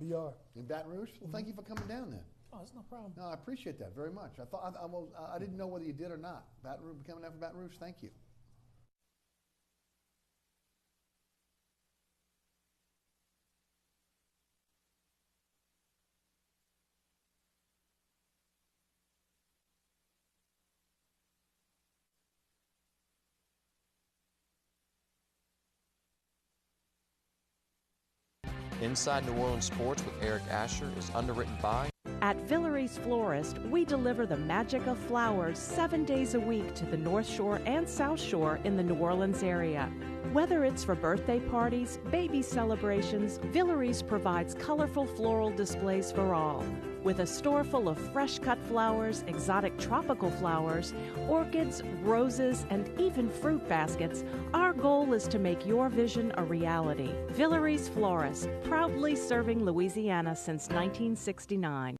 BR. In Baton Rouge? Well, thank you for coming down then. Oh, that's no problem. No, I appreciate that very much. I didn't know whether you did or not. Baton Rouge, coming down from Baton Rouge, thank you. Inside New Orleans Sports with Eric Asher is underwritten by... At Villere's Florist, we deliver the magic of flowers 7 days a week to the North Shore and South Shore in the New Orleans area. Whether it's for birthday parties, baby celebrations, Villere's provides colorful floral displays for all. With a store full of fresh-cut flowers, exotic tropical flowers, orchids, roses, and even fruit baskets, our goal is to make your vision a reality. Villere's Florist, proudly serving Louisiana since 1969.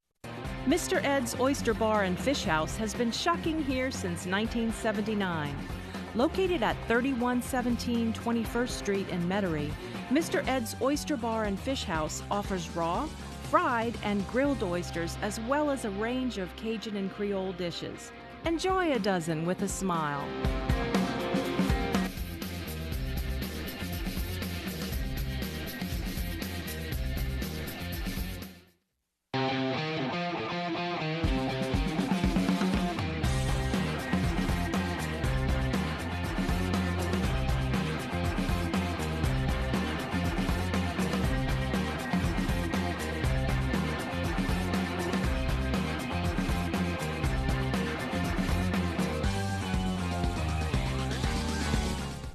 Mr. Ed's Oyster Bar and Fish House has been shucking here since 1979. Located at 3117 21st Street in Metairie, Mr. Ed's Oyster Bar and Fish House offers raw, fried, and grilled oysters, as well as a range of Cajun and Creole dishes. Enjoy a dozen with a smile.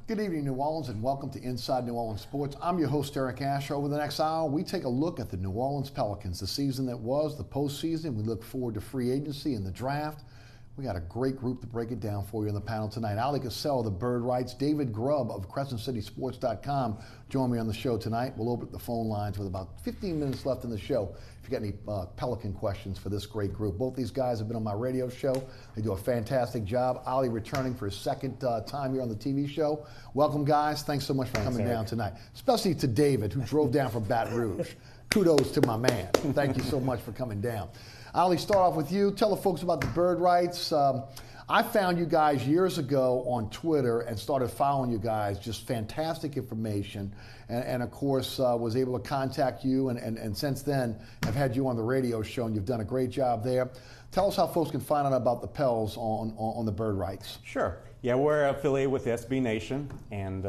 Good evening, New Orleans, and welcome to Inside New Orleans Sports. I'm your host, Eric Asher. Over the next hour, we take a look at the New Orleans Pelicans, the season that was, the postseason. We look forward to free agency and the draft. We got a great group to break it down for you on the panel tonight. Oleh Kosel of the Bird Rights, David Grubb of CrescentCitySports.com join me on the show tonight. We'll open up the phone lines with about 15 minutes left in the show. If you got any Pelican questions for this great group. Both these guys have been on my radio show. They do a fantastic job. Oleh returning for his second time here on the TV show. Welcome, guys. Thanks so much for coming down tonight. Especially to David, who drove down from Baton Rouge. Kudos to my man. Thank you so much for coming down. Oleh, start off with you. Tell the folks about the Bird Rights. I found you guys years ago on Twitter and started following you guys. Just fantastic information. And of course, was able to contact you. And since then, have had you on the radio show, and you've done a great job there. Tell us how folks can find out about the Pels on the Bird Rights. Sure. Yeah, we're affiliated with SB Nation, and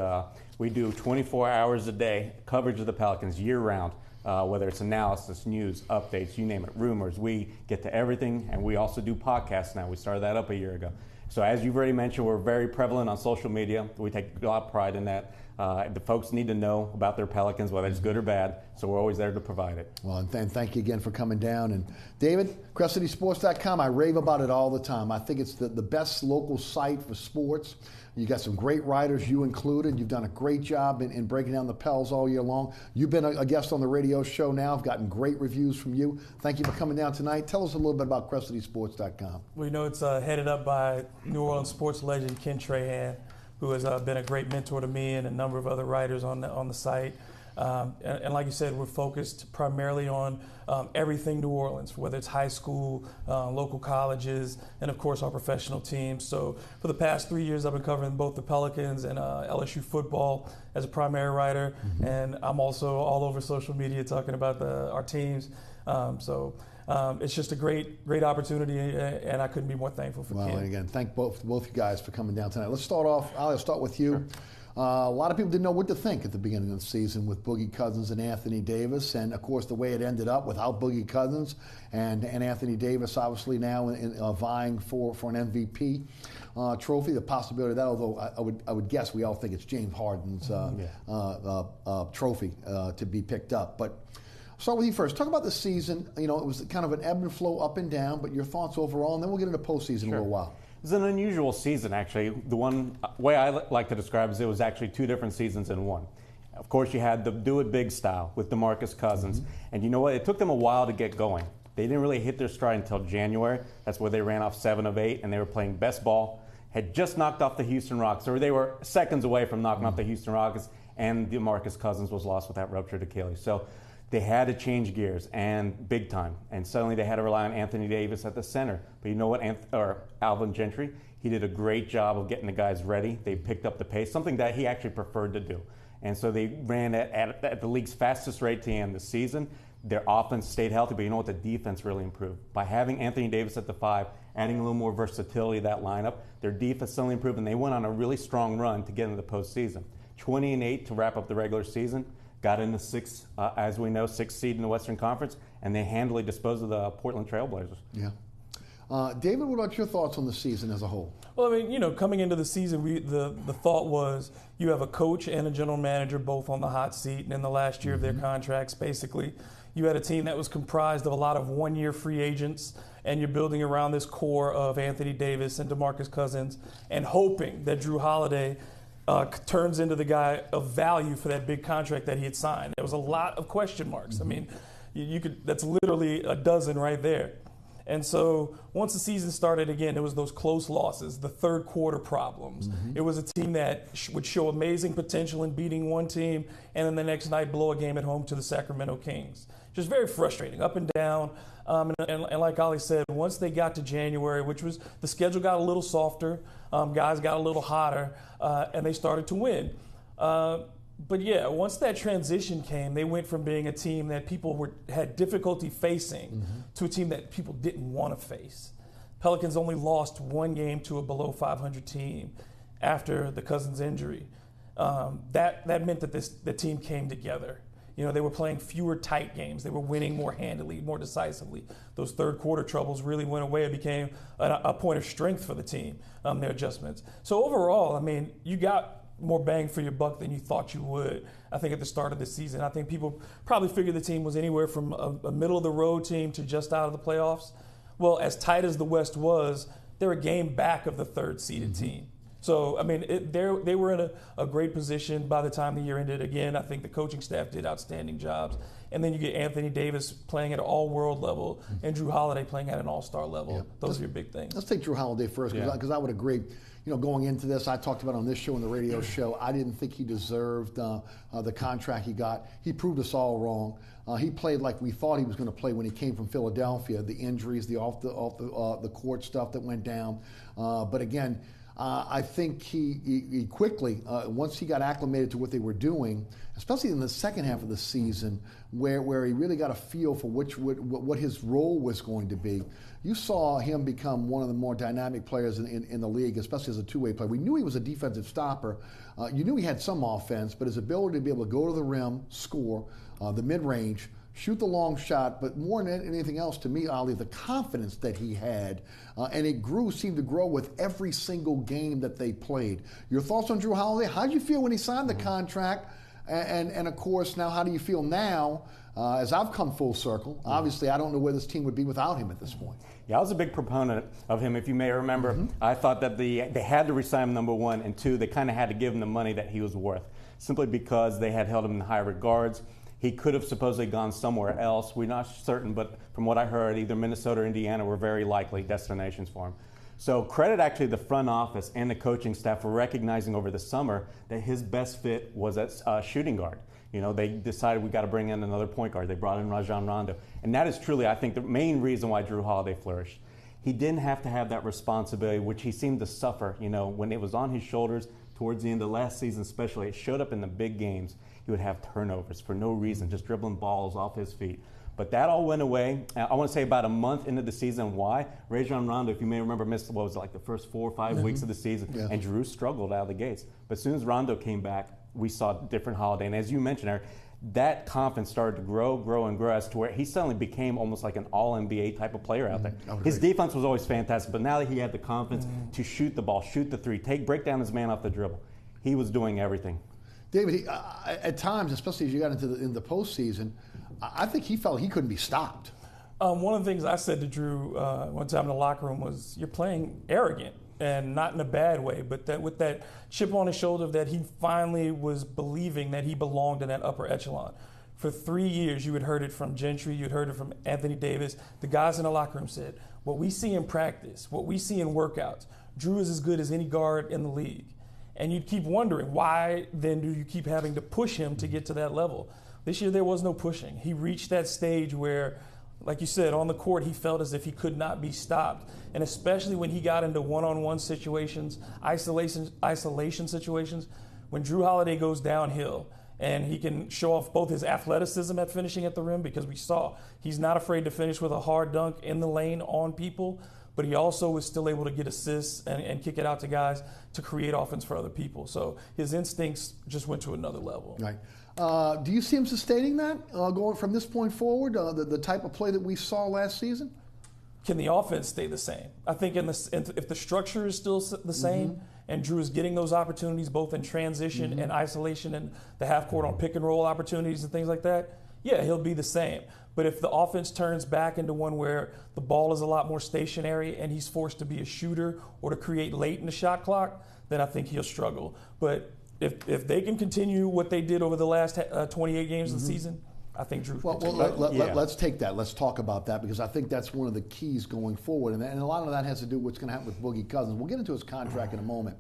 we do 24 hours a day coverage of the Pelicans year-round. Whether it's analysis, news, updates, you name it, rumors, we get to everything, and we also do podcasts now. We started that up a year ago. So as you've already mentioned, we're very prevalent on social media. We take a lot of pride in that. The folks need to know about their Pelicans, whether it's good or bad, so we're always there to provide it. Well, and thank you again for coming down. And David, CrescentCitySports.com, I rave about it all the time. I think it's the best local site for sports. You got some great writers, you included. You've done a great job in breaking down the Pels all year long. You've been a guest on the radio show now. I've gotten great reviews from you. Thank you for coming down tonight. Tell us a little bit about CrescentCitySports.com. Well, you know, it's headed up by New Orleans sports legend Ken Trahan, who has been a great mentor to me and a number of other writers on the site. And like you said, we're focused primarily on everything New Orleans, whether it's high school, local colleges, and of course our professional teams. So for the past 3 years, I've been covering both the Pelicans and LSU football as a primary writer. Mm-hmm. And I'm also all over social media talking about our teams. It's just a great opportunity, and I couldn't be more thankful for Ken. Well, and again, thank both you guys for coming down tonight. Let's start off. I'll start with you. Sure. A lot of people didn't know what to think at the beginning of the season with Boogie Cousins and Anthony Davis, and of course the way it ended up without Boogie Cousins and Anthony Davis obviously now vying for an MVP trophy. The possibility of that, although I would guess we all think it's James Harden's trophy to be picked up. But I'll start with you first. Talk about the season. You know, it was kind of an ebb and flow, up and down, but your thoughts overall, and then we'll get into postseason in a little while. It was an unusual season, actually. The one way I like to describe it is it was actually two different seasons in one. Of course, you had the do it big style with DeMarcus Cousins. Mm-hmm. And you know what? It took them a while to get going. They didn't really hit their stride until January. That's where they ran off 7 of 8, and they were playing best ball. Had just knocked off the Houston Rockets, or they were seconds away from knocking off the Houston Rockets, and DeMarcus Cousins was lost with that ruptured Achilles. So they had to change gears, and big time. And suddenly they had to rely on Anthony Davis at the center. But you know what, Alvin Gentry, he did a great job of getting the guys ready. They picked up the pace, something that he actually preferred to do. And so they ran at the league's fastest rate to end the season. Their offense stayed healthy, but you know what? The defense really improved. By having Anthony Davis at the 5, adding a little more versatility to that lineup, their defense suddenly improved, and they went on a really strong run to get into the postseason. 20-8 to wrap up the regular season, got in the as we know, 6th seed in the Western Conference, and they handily disposed of the Portland Trailblazers. Yeah. David, what about your thoughts on the season as a whole? Well, I mean, coming into the season, the thought was you have a coach and a general manager both on the hot seat, and in the last year of their contracts, basically, you had a team that was comprised of a lot of one-year free agents, and you're building around this core of Anthony Davis and DeMarcus Cousins, and hoping that Drew Holiday turns into the guy of value for that big contract that he had signed. There was a lot of question marks. I mean, that's literally a dozen right there. And so once the season started again, it was those close losses, the third quarter problems. It was a team that would show amazing potential in beating one team and then the next night blow a game at home to the Sacramento Kings. Just very frustrating, up and down. And like Oleh said, once they got to January, which was the schedule got a little softer, guys got a little hotter, and they started to win. But yeah, once that transition came, they went from being a team that people had difficulty facing to a team that people didn't want to face. Pelicans only lost one game to a below 500 team after the Cousins injury. That meant that the team came together. They were playing fewer tight games. They were winning more handily, more decisively. Those third quarter troubles really went away. It became a point of strength for the team, their adjustments. So overall, I mean, you got more bang for your buck than you thought you would, I think, at the start of the season. I think people probably figured the team was anywhere from a middle-of-the-road team to just out of the playoffs. Well, as tight as the West was, they're a game back of the third-seeded team. So, I mean, they were in a great position by the time the year ended. Again, I think the coaching staff did outstanding jobs. And then you get Anthony Davis playing at an all-world level and Drew Holiday playing at an all-star level. Yeah. Those are your big things. Let's take Drew Holiday first, because I would agree. Going into this, I talked about on this show and the radio show, I didn't think he deserved the contract he got. He proved us all wrong. He played like we thought he was going to play when he came from Philadelphia. The injuries, the off the court stuff that went down. But again, I think he quickly, once he got acclimated to what they were doing, especially in the second half of the season, where he really got a feel for what his role was going to be, you saw him become one of the more dynamic players in the league, especially as a two-way player. We knew he was a defensive stopper. You knew he had some offense, but his ability to be able to go to the rim, score, the mid-range, shoot the long shot, but more than anything else, to me, Oleh, the confidence that he had, and it seemed to grow with every single game that they played. Your thoughts on Drew Holiday? How did you feel when he signed the contract? And of course, now how do you feel now, as I've come full circle? Obviously, I don't know where this team would be without him at this point. Yeah, I was a big proponent of him, if you may remember. I thought that they had to resign him, number one, and two, they kind of had to give him the money that he was worth, simply because they had held him in high regards. He could have supposedly gone somewhere else. We're not certain, but from what I heard, either Minnesota or Indiana were very likely destinations for him. So credit actually the front office and the coaching staff for recognizing over the summer that his best fit was at shooting guard. They decided we got to bring in another point guard. They brought in Rajon Rondo. And that is truly, I think, the main reason why Drew Holiday flourished. He didn't have to have that responsibility, which he seemed to suffer, when it was on his shoulders towards the end of last season especially. It showed up in the big games. He would have turnovers for no reason, just dribbling balls off his feet. But that all went away. I want to say about a month into the season. Why? Rajon Rondo, if you may remember, missed the first 4 or 5 weeks of the season, and Drew struggled out of the gates. But as soon as Rondo came back, we saw a different Holiday. And as you mentioned, Eric, that confidence started to grow as to where he suddenly became almost like an all-NBA type of player out there. His defense was always fantastic, but now that he had the confidence to shoot the ball, shoot the three, break down his man off the dribble, he was doing everything. David, at times, especially as you got in the postseason, I think he felt he couldn't be stopped. One of the things I said to Drew one time in the locker room was, you're playing arrogant, and not in a bad way, but that with that chip on his shoulder that he finally was believing that he belonged in that upper echelon. For 3 years, you had heard it from Gentry, you had heard it from Anthony Davis. The guys in the locker room said, what we see in practice, what we see in workouts, Drew is as good as any guard in the league. And you'd keep wondering, why then do you keep having to push him to get to that level? This year there was no pushing. He reached that stage where, like you said, on the court he felt as if he could not be stopped. And especially when he got into one-on-one situations, isolation situations, when Jrue Holiday goes downhill and he can show off both his athleticism at finishing at the rim, because we saw he's not afraid to finish with a hard dunk in the lane on people, but he also was still able to get assists and kick it out to guys to create offense for other people. So his instincts just went to another level. Right. Do you see him sustaining that going from this point forward, the type of play that we saw last season? Can the offense stay the same? I think if the structure is still the same and Jrue is getting those opportunities both in transition and isolation and the half court on pick and roll opportunities and things like that, yeah, he'll be the same. But if the offense turns back into one where the ball is a lot more stationary and he's forced to be a shooter or to create late in the shot clock, then I think he'll struggle. But if they can continue what they did over the last 28 games of the season, I think Jrue. Let's take that. Let's talk about that, because I think that's one of the keys going forward, and a lot of that has to do with what's going to happen with Boogie Cousins. We'll get into his contract in a moment,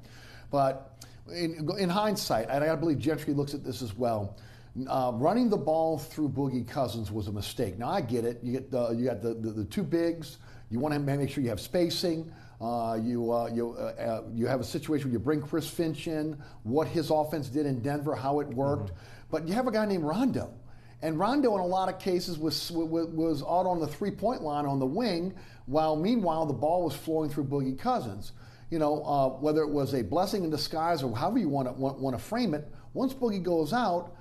but in hindsight, and I believe Gentry looks at this as well. Running the ball through Boogie Cousins was a mistake. Now I get it. You got the two bigs. You want to make sure you have spacing. You have a situation where you bring Chris Finch in, what his offense did in Denver, how it worked. But you have a guy named Rondo. And Rondo, in a lot of cases, was out on the three-point line on the wing, while meanwhile the ball was flowing through Boogie Cousins. Whether it was a blessing in disguise or however you want to frame it, once Boogie goes out,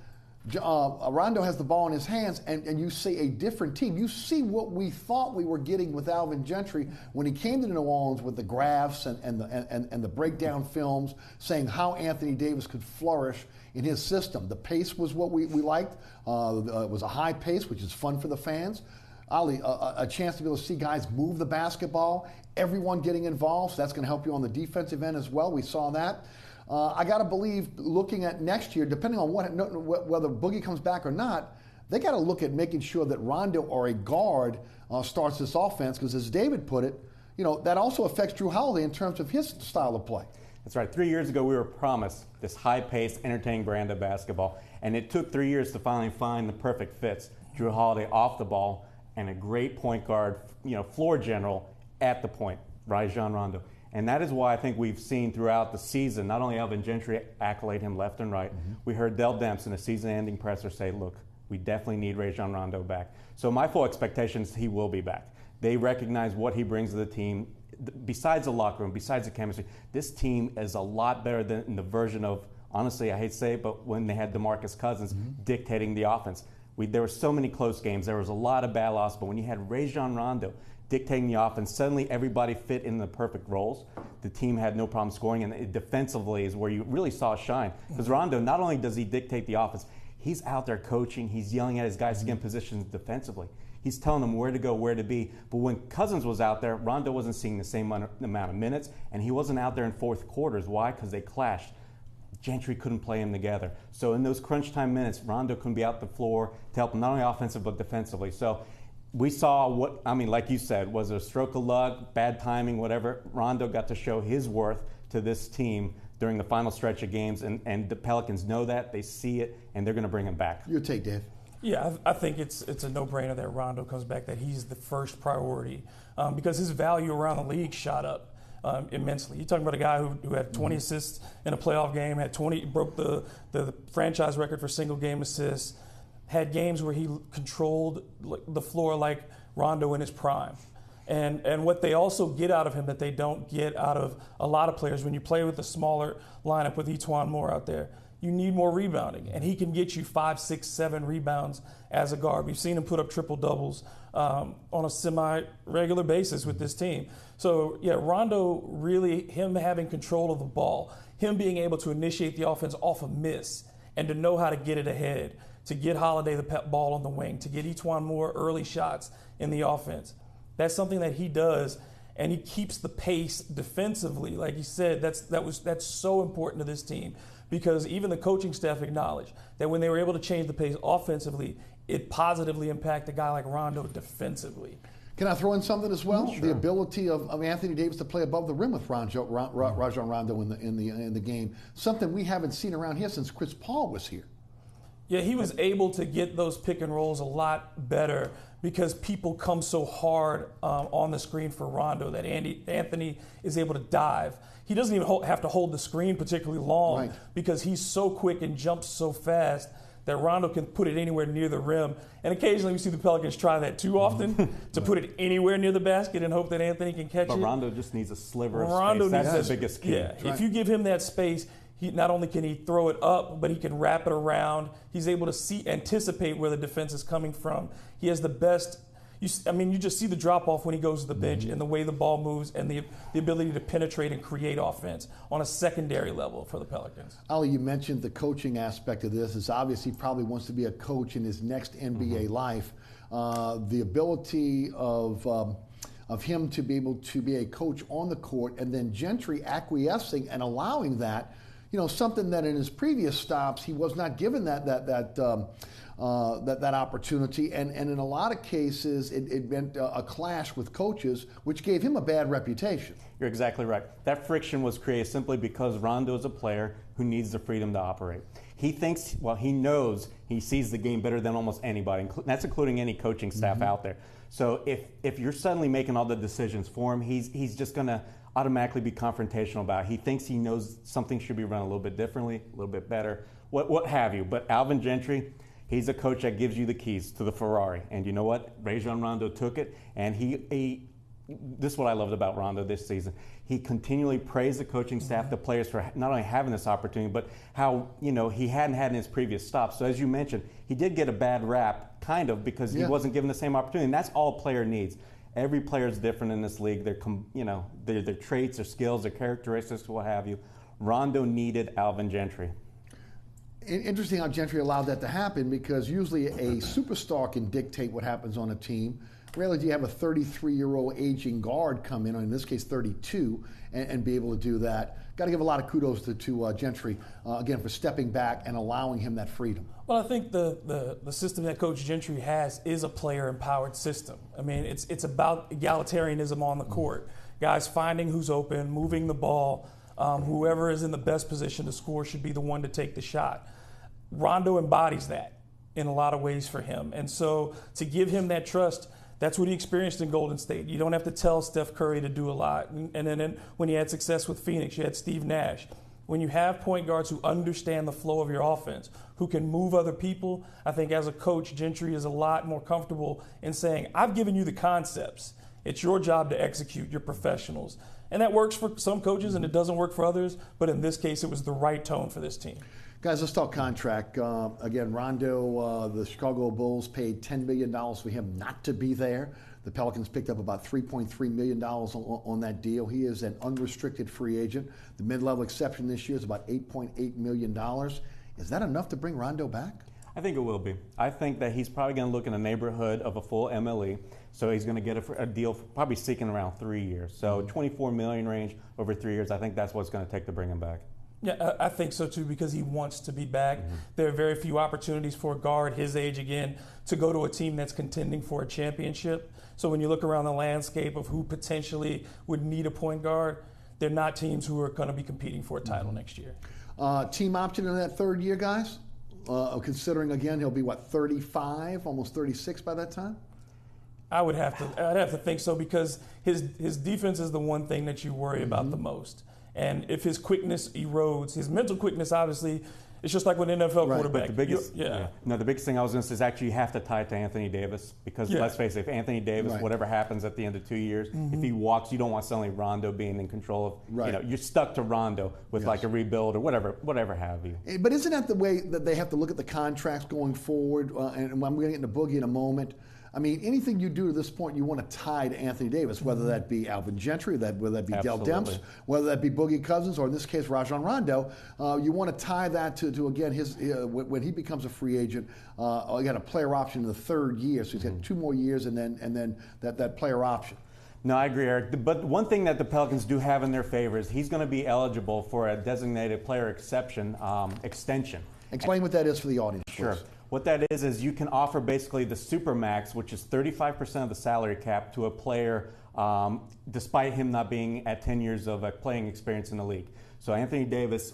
Rondo has the ball in his hands, and you see a different team. You see what we thought we were getting with Alvin Gentry when he came to New Orleans with the graphs and the breakdown films saying how Anthony Davis could flourish in his system. The pace was what we liked. It was a high pace, which is fun for the fans. Oleh, a chance to be able to see guys move the basketball, everyone getting involved, so that's going to help you on the defensive end as well. We saw that. I got to believe, looking at next year, depending on whether Boogie comes back or not, they got to look at making sure that Rondo or a guard starts this offense, because as David put it, that also affects Jrue Holiday in terms of his style of play. That's right. 3 years ago, we were promised this high-paced, entertaining brand of basketball, and it took 3 years to finally find the perfect fits. Jrue Holiday off the ball and a great point guard, floor general at the point, Rajon Rondo. And that is why I think we've seen throughout the season, not only Alvin Gentry accolade him left and right, we heard Dell Demps in a season-ending presser say, look, we definitely need Rajon Rondo back. So my full expectation is he will be back. They recognize what he brings to the team. Besides the locker room, besides the chemistry, this team is a lot better than the version of, honestly, I hate to say it, but when they had DeMarcus Cousins dictating the offense. There were so many close games. There was a lot of bad losses, but when you had Rajon Rondo dictating the offense, suddenly everybody fit in the perfect roles. The team had no problem scoring, and defensively is where you really saw it shine. Because Rondo, not only does he dictate the offense, he's out there coaching, he's yelling at his guys to get in positions defensively. He's telling them where to go, where to be. But when Cousins was out there, Rondo wasn't seeing the same amount of minutes, and he wasn't out there in fourth quarters. Why? Because they clashed. Gentry couldn't play them together. So in those crunch time minutes, Rondo couldn't be out the floor to help them not only offensively but defensively. So we saw like you said, was it a stroke of luck, bad timing, whatever. Rondo got to show his worth to this team during the final stretch of games, and the Pelicans know that, they see it, and they're going to bring him back. Your take, Dave. Yeah, I think it's a no-brainer that Rondo comes back, that he's the first priority, because his value around the league shot up immensely. You're talking about a guy who had 20 assists in a playoff game, broke the franchise record for single-game assists, had games where he controlled the floor like Rondo in his prime. And what they also get out of him that they don't get out of a lot of players, when you play with a smaller lineup with Etuan Moore out there, you need more rebounding. And he can get you 5, 6, 7 rebounds as a guard. We've seen him put up triple-doubles on a semi-regular basis with this team. So, yeah, Rondo really, him having control of the ball, him being able to initiate the offense off a miss and to know how to get it ahead, to get Holiday the ball on the wing, to get Etuan Moore early shots in the offense. That's something that he does, and he keeps the pace defensively. Like you said, that's so important to this team, because even the coaching staff acknowledged that when they were able to change the pace offensively, it positively impacted a guy like Rondo defensively. Can I throw in something as well? Sure. The ability of Anthony Davis to play above the rim with Rajon Rondo in the game, something we haven't seen around here since Chris Paul was here. Yeah, he was able to get those pick and rolls a lot better because people come so hard on the screen for Rondo that Anthony is able to dive. He doesn't even have to hold the screen particularly long because he's so quick and jumps so fast that Rondo can put it anywhere near the rim. And occasionally we see the Pelicans try that too often to put it anywhere near the basket and hope that Anthony can catch it. But Rondo just needs a sliver of space. That's the biggest key. Yeah, if you give him that space, he not only can he throw it up, but he can wrap it around. He's able to anticipate where the defense is coming from. He has the best. You just see the drop off when he goes to the bench and the way the ball moves and the ability to penetrate and create offense on a secondary level for the Pelicans. Oleh, you mentioned the coaching aspect of this. Is obviously he probably wants to be a coach in his next NBA life. The ability of him to be able to be a coach on the court, and then Gentry acquiescing and allowing that. Something that in his previous stops he was not given that opportunity, and in a lot of cases it meant a clash with coaches, which gave him a bad reputation. You're exactly right. That friction was created simply because Rondo is a player who needs the freedom to operate. He thinks, he knows he sees the game better than almost anybody. That's including any coaching staff out there. So if you're suddenly making all the decisions for him, he's just going to automatically be confrontational about it. He thinks he knows something should be run a little bit differently, a little bit better, what have you. But Alvin Gentry, he's a coach that gives you the keys to the Ferrari. And you know what? Rajon Rondo took it, and this is what I loved about Rondo this season. He continually praised the coaching staff, the players, for not only having this opportunity, but how he hadn't had in his previous stops. So as you mentioned, he did get a bad rap, kind of, because he wasn't given the same opportunity. And that's all a player needs. Every player is different in this league. Their traits, their skills, their characteristics, what have you. Rondo needed Alvin Gentry. Interesting how Gentry allowed that to happen, because usually a superstar can dictate what happens on a team. Rarely do you have a 33-year-old aging guard come in, or in this case 32, and be able to do that. Got to give a lot of kudos to Gentry, again, for stepping back and allowing him that freedom. Well, I think the system that Coach Gentry has is a player-empowered system. I mean, it's about egalitarianism on the court. Guys finding who's open, moving the ball. Whoever is in the best position to score should be the one to take the shot. Rondo embodies that in a lot of ways for him. And so to give him that trust, that's what he experienced in Golden State. You don't have to tell Steph Curry to do a lot. And then when he had success with Phoenix, you had Steve Nash. When you have point guards who understand the flow of your offense, who can move other people, I think as a coach, Gentry is a lot more comfortable in saying, I've given you the concepts. It's your job to execute. You're professionals. And that works for some coaches and it doesn't work for others. But in this case, it was the right tone for this team. Guys, let's talk contract. Again, Rondo, the Chicago Bulls paid $10 million for him not to be there. The Pelicans picked up about $3.3 million on that deal. He is an unrestricted free agent. The mid-level exception this year is about $8.8 million. Is that enough to bring Rondo back? I think it will be. I think that he's probably going to look in the neighborhood of a full MLE. So he's going to get a deal probably seeking around 3 years. So $24 million range over 3 years. I think that's what it's going to take to bring him back. Yeah, I think so too, because he wants to be back. There are very few opportunities for a guard his age, again, to go to a team that's contending for a championship. So when you look around the landscape of who potentially would need a point guard, they're not teams who are going to be competing for a title next year. Team option in that third year, guys? Considering, again, he'll be, 35, almost 36 by that time? I'd have to think so, because his defense is the one thing that you worry about the most. And if his quickness erodes, his mental quickness, obviously, it's just like with an NFL quarterback. But the biggest, the biggest thing I was going to say is actually you have to tie it to Anthony Davis, because let's face it, if Anthony Davis, whatever happens at the end of 2 years, if he walks, you don't want suddenly Rondo being in control of. You're stuck to Rondo with like a rebuild or whatever have you. But isn't that the way that they have to look at the contracts going forward? And I'm going to get into Boogie in a moment. I mean, anything you do to this point, you want to tie to Anthony Davis, whether that be Alvin Gentry, whether that be Dell Demps, whether that be Boogie Cousins, or in this case, Rajon Rondo. You want to tie that to again, his when he becomes a free agent, again, a player option in the third year. So he's got 2 more years, and then that player option. No, I agree, Eric. But one thing that the Pelicans do have in their favor is he's going to be eligible for a designated player exception extension. Explain what that is for the audience, please. Sure. What that is you can offer basically the supermax, which is 35% of the salary cap, to a player despite him not being at 10 years of playing experience in the league. So Anthony Davis,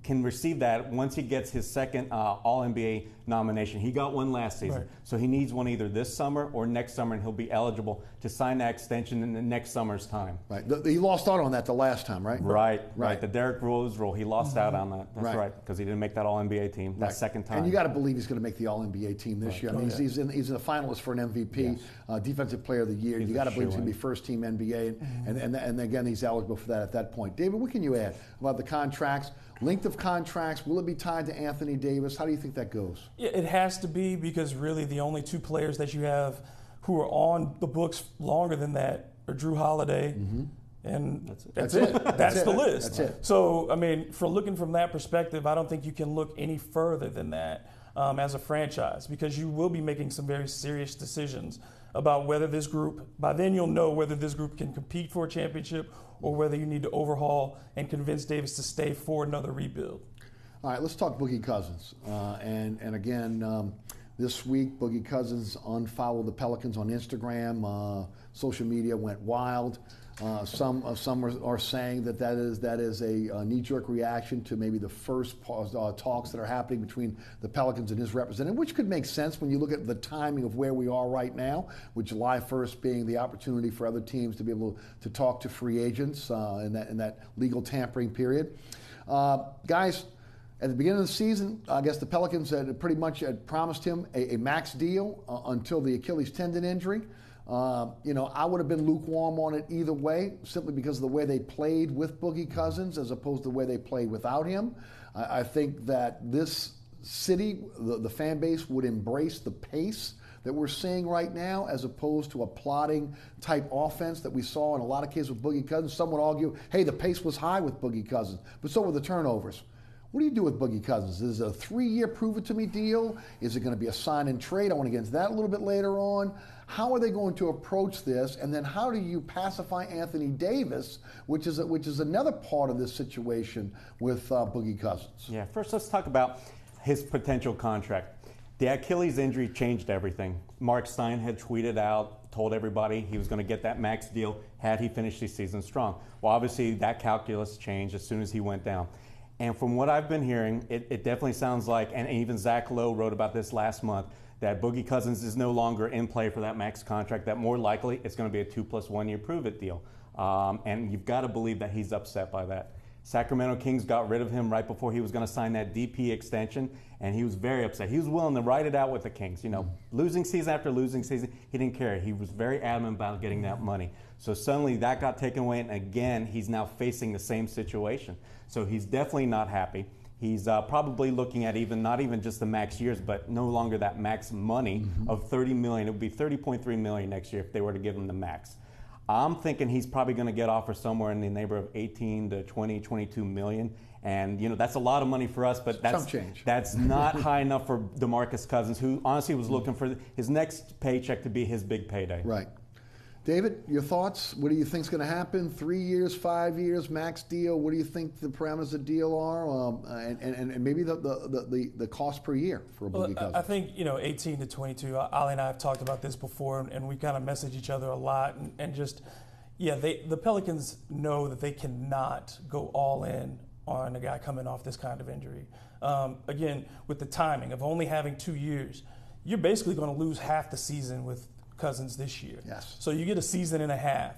can receive that once he gets his second All-NBA nomination. He got one last season, Right. so he needs one either this summer or next summer, and he'll be eligible to sign that extension in the next summer's time. Right. He lost out on that the last time, right? Right. The Derrick Rose rule, he lost out on that. That's right, because he didn't make that All-NBA team that second time. And you got to believe he's going to make the All-NBA team this year. I mean, he's in the finalist for an MVP, Defensive Player of the Year. You got to believe he's going to be first-team NBA, and again, he's eligible for that at that point. David, what can you add about the contracts? Length of contracts, will it be tied to Anthony Davis? How do you think that goes? Yeah, it has to be, because really the only two players that you have who are on the books longer than that are Drew Holiday, and that's it. That's the list. That's it. So, I mean, for looking from that perspective, I don't think you can look any further than that as a franchise, because you will be making some very serious decisions about whether this group, by then you'll know whether this group can compete for a championship or whether you need to overhaul and convince Davis to stay for another rebuild. All right, let's talk Boogie Cousins. And again, this week, Boogie Cousins unfollowed the Pelicans on Instagram. Social media went wild. Some are saying that is a knee-jerk reaction to maybe the first talks that are happening between the Pelicans and his representative, which could make sense when you look at the timing of where we are right now, with July 1st being the opportunity for other teams to be able to talk to free agents in that legal tampering period. Guys, at the beginning of the season, I guess the Pelicans had pretty much promised him a max deal until the Achilles tendon injury. I would have been lukewarm on it either way, simply because of the way they played with Boogie Cousins as opposed to the way they played without him. I think that this city, the fan base, would embrace the pace that we're seeing right now as opposed to a plodding type offense that we saw in a lot of cases with Boogie Cousins. Some would argue, hey, the pace was high with Boogie Cousins, but so were the turnovers. What do you do with Boogie Cousins? Is it a 3-year prove-it-to-me deal? Is it going to be a sign and trade? I want to get into that a little bit later on. How are they going to approach this? And then how do you pacify Anthony Davis, which is another part of this situation with Boogie Cousins? Yeah, first let's talk about his potential contract. The Achilles injury changed everything. Mark Stein had tweeted out, told everybody he was going to get that max deal had he finished the season strong. Well, obviously that calculus changed as soon as he went down. And from what I've been hearing, it definitely sounds like, and even Zach Lowe wrote about this last month, that Boogie Cousins is no longer in play for that max contract, that more likely it's going to be a 2+1 year prove-it deal. And you've got to believe that he's upset by that. Sacramento Kings got rid of him right before he was going to sign that DP extension, and he was very upset. He was willing to ride it out with the Kings. Losing season after losing season, he didn't care. He was very adamant about getting that money. So suddenly that got taken away, and again, he's now facing the same situation. So he's definitely not happy. He's probably looking at not even just the max years, but no longer that max money of $30 million. It would be $30.3 million next year if they were to give him the max. I'm thinking he's probably going to get offered somewhere in the neighborhood of 18 to 20, 22 million. And, that's a lot of money for us, but that's not high enough for DeMarcus Cousins, who honestly was looking for his next paycheck to be his big payday. Right. David, your thoughts? What do you think is going to happen? 3 years, 5 years, max deal? What do you think the parameters of the deal are? And maybe the cost per year for a Boogie Cousins? I think, 18 to 22. Ollie and I have talked about this before, and we kind of message each other a lot. The Pelicans know that they cannot go all in on a guy coming off this kind of injury. Again, with the timing of only having 2 years, you're basically going to lose half the season with Cousins this year. Yes. So you get a season and a half.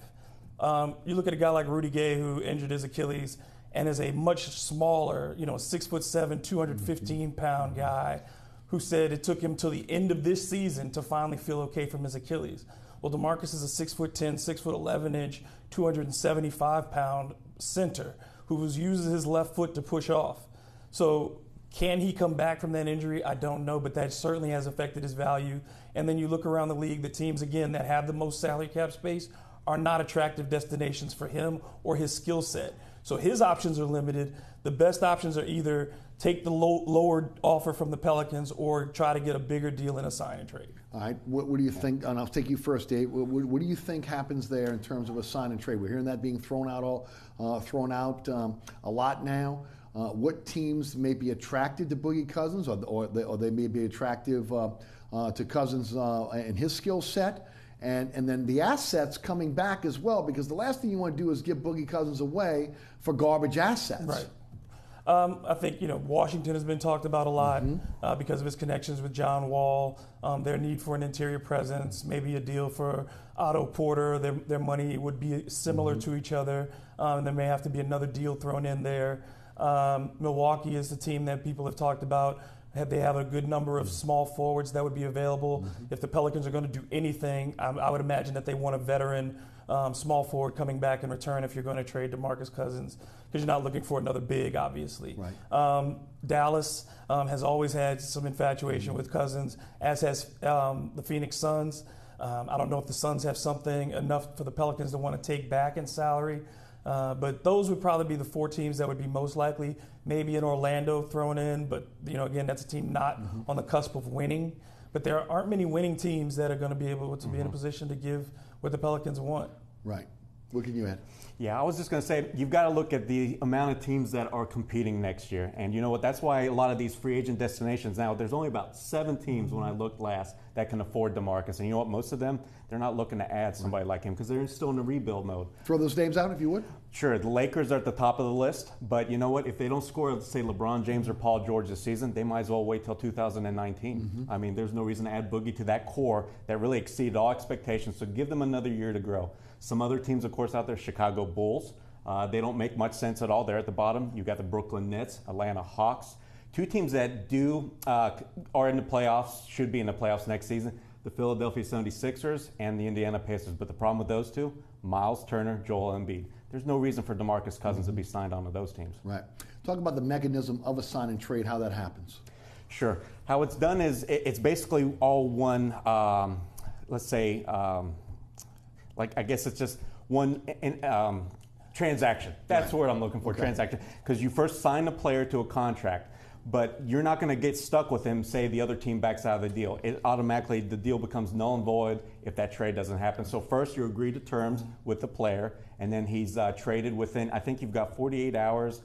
You look at a guy like Rudy Gay, who injured his Achilles and is a much smaller, 6'7", 215-pound guy, who said it took him till the end of this season to finally feel okay from his Achilles. Well, DeMarcus is a 6'10", 6'11", 275-pound center who uses his left foot to push off. So can he come back from that injury? I don't know, but that certainly has affected his value. And then you look around the league, the teams, again, that have the most salary cap space are not attractive destinations for him or his skill set. So his options are limited. The best options are either take the lower offer from the Pelicans or try to get a bigger deal in a sign and trade. All right. What do you think? And I'll take you first, Dave. What do you think happens there in terms of a sign and trade? We're hearing that being thrown out a lot now. What teams may be attracted to Boogie Cousins, or they may be attractive to Cousins and his skill set, and then the assets coming back as well, because the last thing you want to do is give Boogie Cousins away for garbage assets. Right. I think, Washington has been talked about a lot because of his connections with John Wall, their need for an interior presence, maybe a deal for Otto Porter. Their money would be similar to each other, and there may have to be another deal thrown in there. Milwaukee is the team that people have talked about. They have a good number of small forwards that would be available. If the Pelicans are going to do anything, I would imagine that they want a veteran small forward coming back in return if you're going to trade DeMarcus Cousins, because you're not looking for another big, obviously. Right. Dallas has always had some infatuation with Cousins, as has the Phoenix Suns. I don't know if the Suns have something enough for the Pelicans to want to take back in salary. But those would probably be the 4 teams that would be most likely. Maybe in Orlando thrown in, but again, that's a team not on the cusp of winning. But there aren't many winning teams that are going to be able to be in a position to give what the Pelicans want. Right. What can you add? Yeah, I was just going to say, you've got to look at the amount of teams that are competing next year. And you know what? That's why a lot of these free agent destinations now, there's only about 7 teams when I looked last that can afford DeMarcus. And you know what? Most of them, they're not looking to add somebody like him because they're still in the rebuild mode. Throw those names out if you would. Sure, the Lakers are at the top of the list. But you know what? If they don't score, say, LeBron James or Paul George this season, they might as well wait till 2019. I mean, there's no reason to add Boogie to that core that really exceeded all expectations. So give them another year to grow. Some other teams, of course, out there, Chicago Bulls. They don't make much sense at all. They're at the bottom. You've got the Brooklyn Nets, Atlanta Hawks. 2 teams that are in the playoffs, should be in the playoffs next season, the Philadelphia 76ers and the Indiana Pacers. But the problem with those 2, Miles Turner, Joel Embiid. There's no reason for DeMarcus Cousins to be signed on to those teams. Right. Talk about the mechanism of a sign and trade, how that happens. Sure. How it's done is it's basically all one, let's say, I guess it's just one transaction. That's the word I'm looking for, transaction. Because you first sign the player to a contract, but you're not going to get stuck with him, say the other team backs out of the deal. It automatically, the deal becomes null and void if that trade doesn't happen. So first you agree to terms with the player, and then he's traded within, I think you've got 48 hours,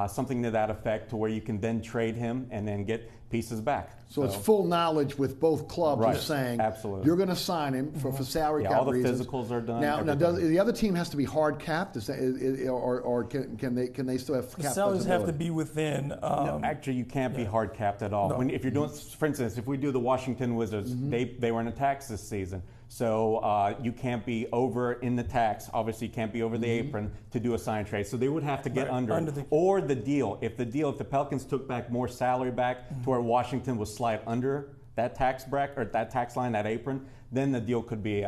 something to that effect, to where you can then trade him and then get pieces back. So it's full knowledge with both clubs. Right. You're saying Absolutely. You're going to sign him for salary cap all the reasons. physicals are done. Now does the other team has to be hard capped? Or can they still have cap The salaries have to be within. No, actually, you can't be hard capped at all. If you're doing, for instance, if we do the Washington Wizards, they were in a tax this season. So you can't be over in the tax. Obviously, you can't be over the apron to do a sign trade. So they would have to get under or the deal. If the Pelicans took back more salary back to where Washington was slide under that tax bracket or that tax line, that apron, then the deal could be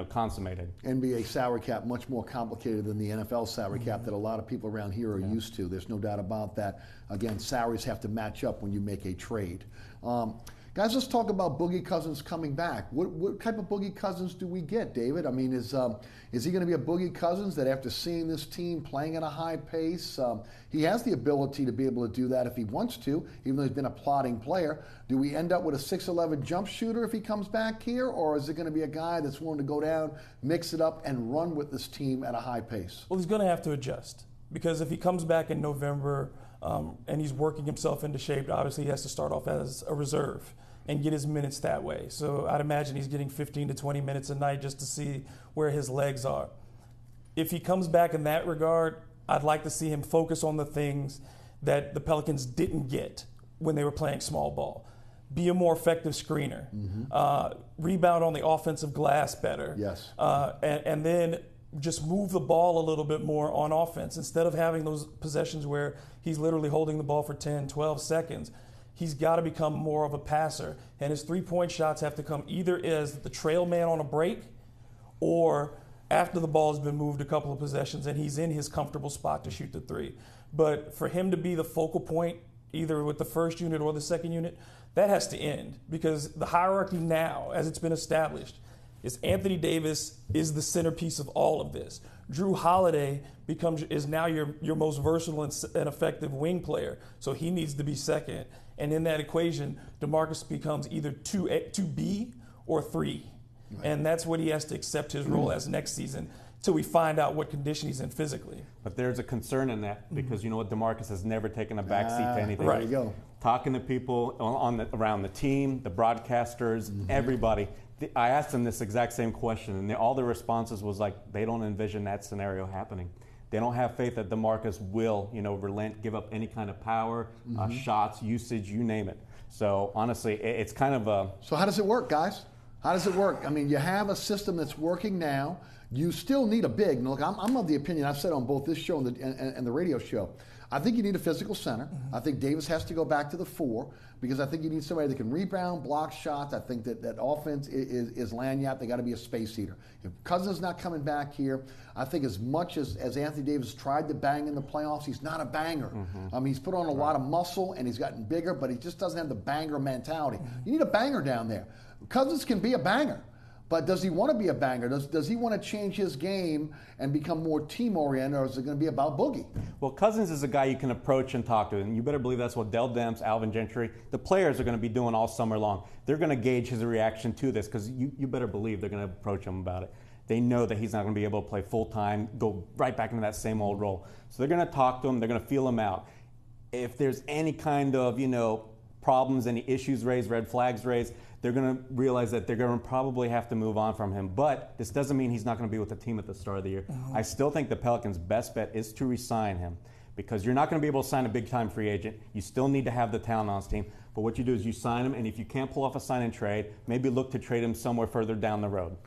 consummated. NBA salary cap much more complicated than the NFL salary cap that a lot of people around here are used to. There's no doubt about that. Again, salaries have to match up when you make a trade. Guys, let's talk about Boogie Cousins coming back. What type of Boogie Cousins do we get, David? I mean, is he going to be a Boogie Cousins that after seeing this team playing at a high pace, he has the ability to be able to do that if he wants to, even though he's been a plodding player. Do we end up with a 6'11" jump shooter if he comes back here, or is it going to be a guy that's willing to go down, mix it up, and run with this team at a high pace? Well, he's going to have to adjust, because if he comes back in November and he's working himself into shape, obviously he has to start off as a reserve and get his minutes that way. So I'd imagine he's getting 15 to 20 minutes a night just to see where his legs are. If he comes back in that regard, I'd like to see him focus on the things that the Pelicans didn't get when they were playing small ball. Be a more effective screener. Rebound on the offensive glass better. Yes. And then just move the ball a little bit more on offense. Instead of having those possessions where he's literally holding the ball for 10, 12 seconds, he's got to become more of a passer. And his three-point shots have to come either as the trail man on a break or after the ball has been moved a couple of possessions and he's in his comfortable spot to shoot the three. But for him to be the focal point, either with the first unit or the second unit, that has to end, because the hierarchy now, as it's been established, is Anthony Davis is the centerpiece of all of this. Drew Holiday is now your most versatile and effective wing player, so he needs to be second. And in that equation, DeMarcus becomes either 2B or 3. Right. And that's what he has to accept his role as next season till we find out what condition he's in physically. But there's a concern in that, because you know what, DeMarcus has never taken a backseat to anything. Right. There you go. Talking to people around the team, the broadcasters, everybody. I asked them this exact same question, and all the responses was like, they don't envision that scenario happening. They don't have faith that DeMarcus will, relent, give up any kind of power, shots, usage, you name it. So honestly, it's kind of a... So how does it work, guys? How does it work? I mean, you have a system that's working now. You still need a big. Look, I'm of the opinion, I've said on both this show and the radio show, I think you need a physical center. I think Davis has to go back to the 4 because I think you need somebody that can rebound, block shots. I think that offense is lanyard. They got to be a space eater. If Cousins is not coming back here, I think as much as Anthony Davis tried to bang in the playoffs, he's not a banger. He's put on a lot of muscle and he's gotten bigger, but he just doesn't have the banger mentality. You need a banger down there. Cousins can be a banger. But does he want to be a banger? Does he want to change his game and become more team-oriented, or is it going to be about Boogie? Well, Cousins is a guy you can approach and talk to, and you better believe that's what Dell Demps, Alvin Gentry, the players are going to be doing all summer long. They're going to gauge his reaction to this because you better believe they're going to approach him about it. They know that he's not going to be able to play full-time, go right back into that same old role. So they're going to talk to him. They're going to feel him out. If there's any kind of, problems, any issues raised, red flags raised, they're going to realize that they're going to probably have to move on from him. But this doesn't mean he's not going to be with the team at the start of the year. I still think the Pelicans' best bet is to re-sign him because you're not going to be able to sign a big-time free agent. You still need to have the talent on his team. But what you do is you sign him, and if you can't pull off a sign and trade, maybe look to trade him somewhere further down the road.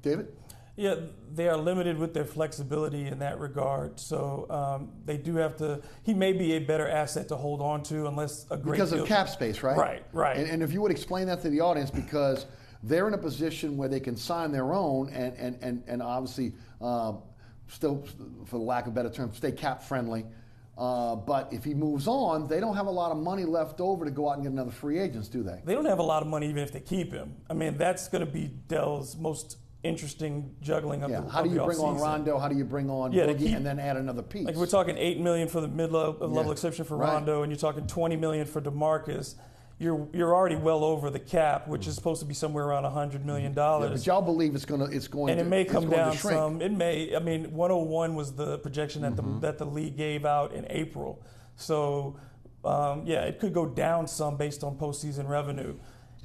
David? Yeah, they are limited with their flexibility in that regard. So they do have to. He may be a better asset to hold on to unless a great because of cap space, right? Right. And if you would explain that to the audience, because they're in a position where they can sign their own and obviously still, for the lack of a better term, stay cap friendly. But if he moves on, they don't have a lot of money left over to go out and get another free agents, do they? They don't have a lot of money even if they keep him. I mean, that's going to be Dell's most interesting juggling of the How do you bring on Rondo? How do you bring on Boogie and then add another piece? Like we're talking $8 million for the mid-level exception for Rondo, and you're talking $20 million for DeMarcus. You're already well over the cap, which is supposed to be somewhere around $100 million. But y'all believe it's going and it may come down some. It may. I mean, 101 was the projection that the league gave out in April. So it could go down some based on postseason revenue.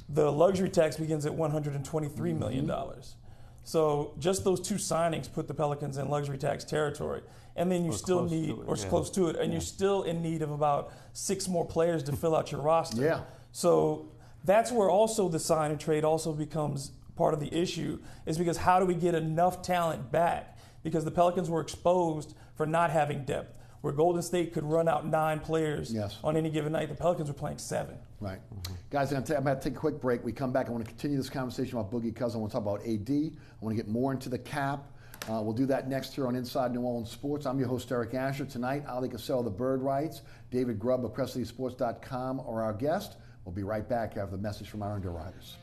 The luxury tax begins at $123 million. So just those 2 signings put the Pelicans in luxury tax territory. And then you still need, close to it, and you're still in need of about 6 more players to fill out your roster. Yeah. So that's where also the sign and trade also becomes part of the issue, is because how do we get enough talent back? Because the Pelicans were exposed for not having depth. Where Golden State could run out 9 players on any given night, the Pelicans were playing 7. Right. Guys, I'm going to take a quick break. We come back. I want to continue this conversation about Boogie Cousins. I want to talk about AD. I want to get more into the cap. We'll do that next here on Inside New Orleans Sports. I'm your host, Eric Asher. Tonight, Oleh Kosel of the Bird Rights, David Grubb of CrescentCitySports.com are our guests. We'll be right back after the message from our underwriters.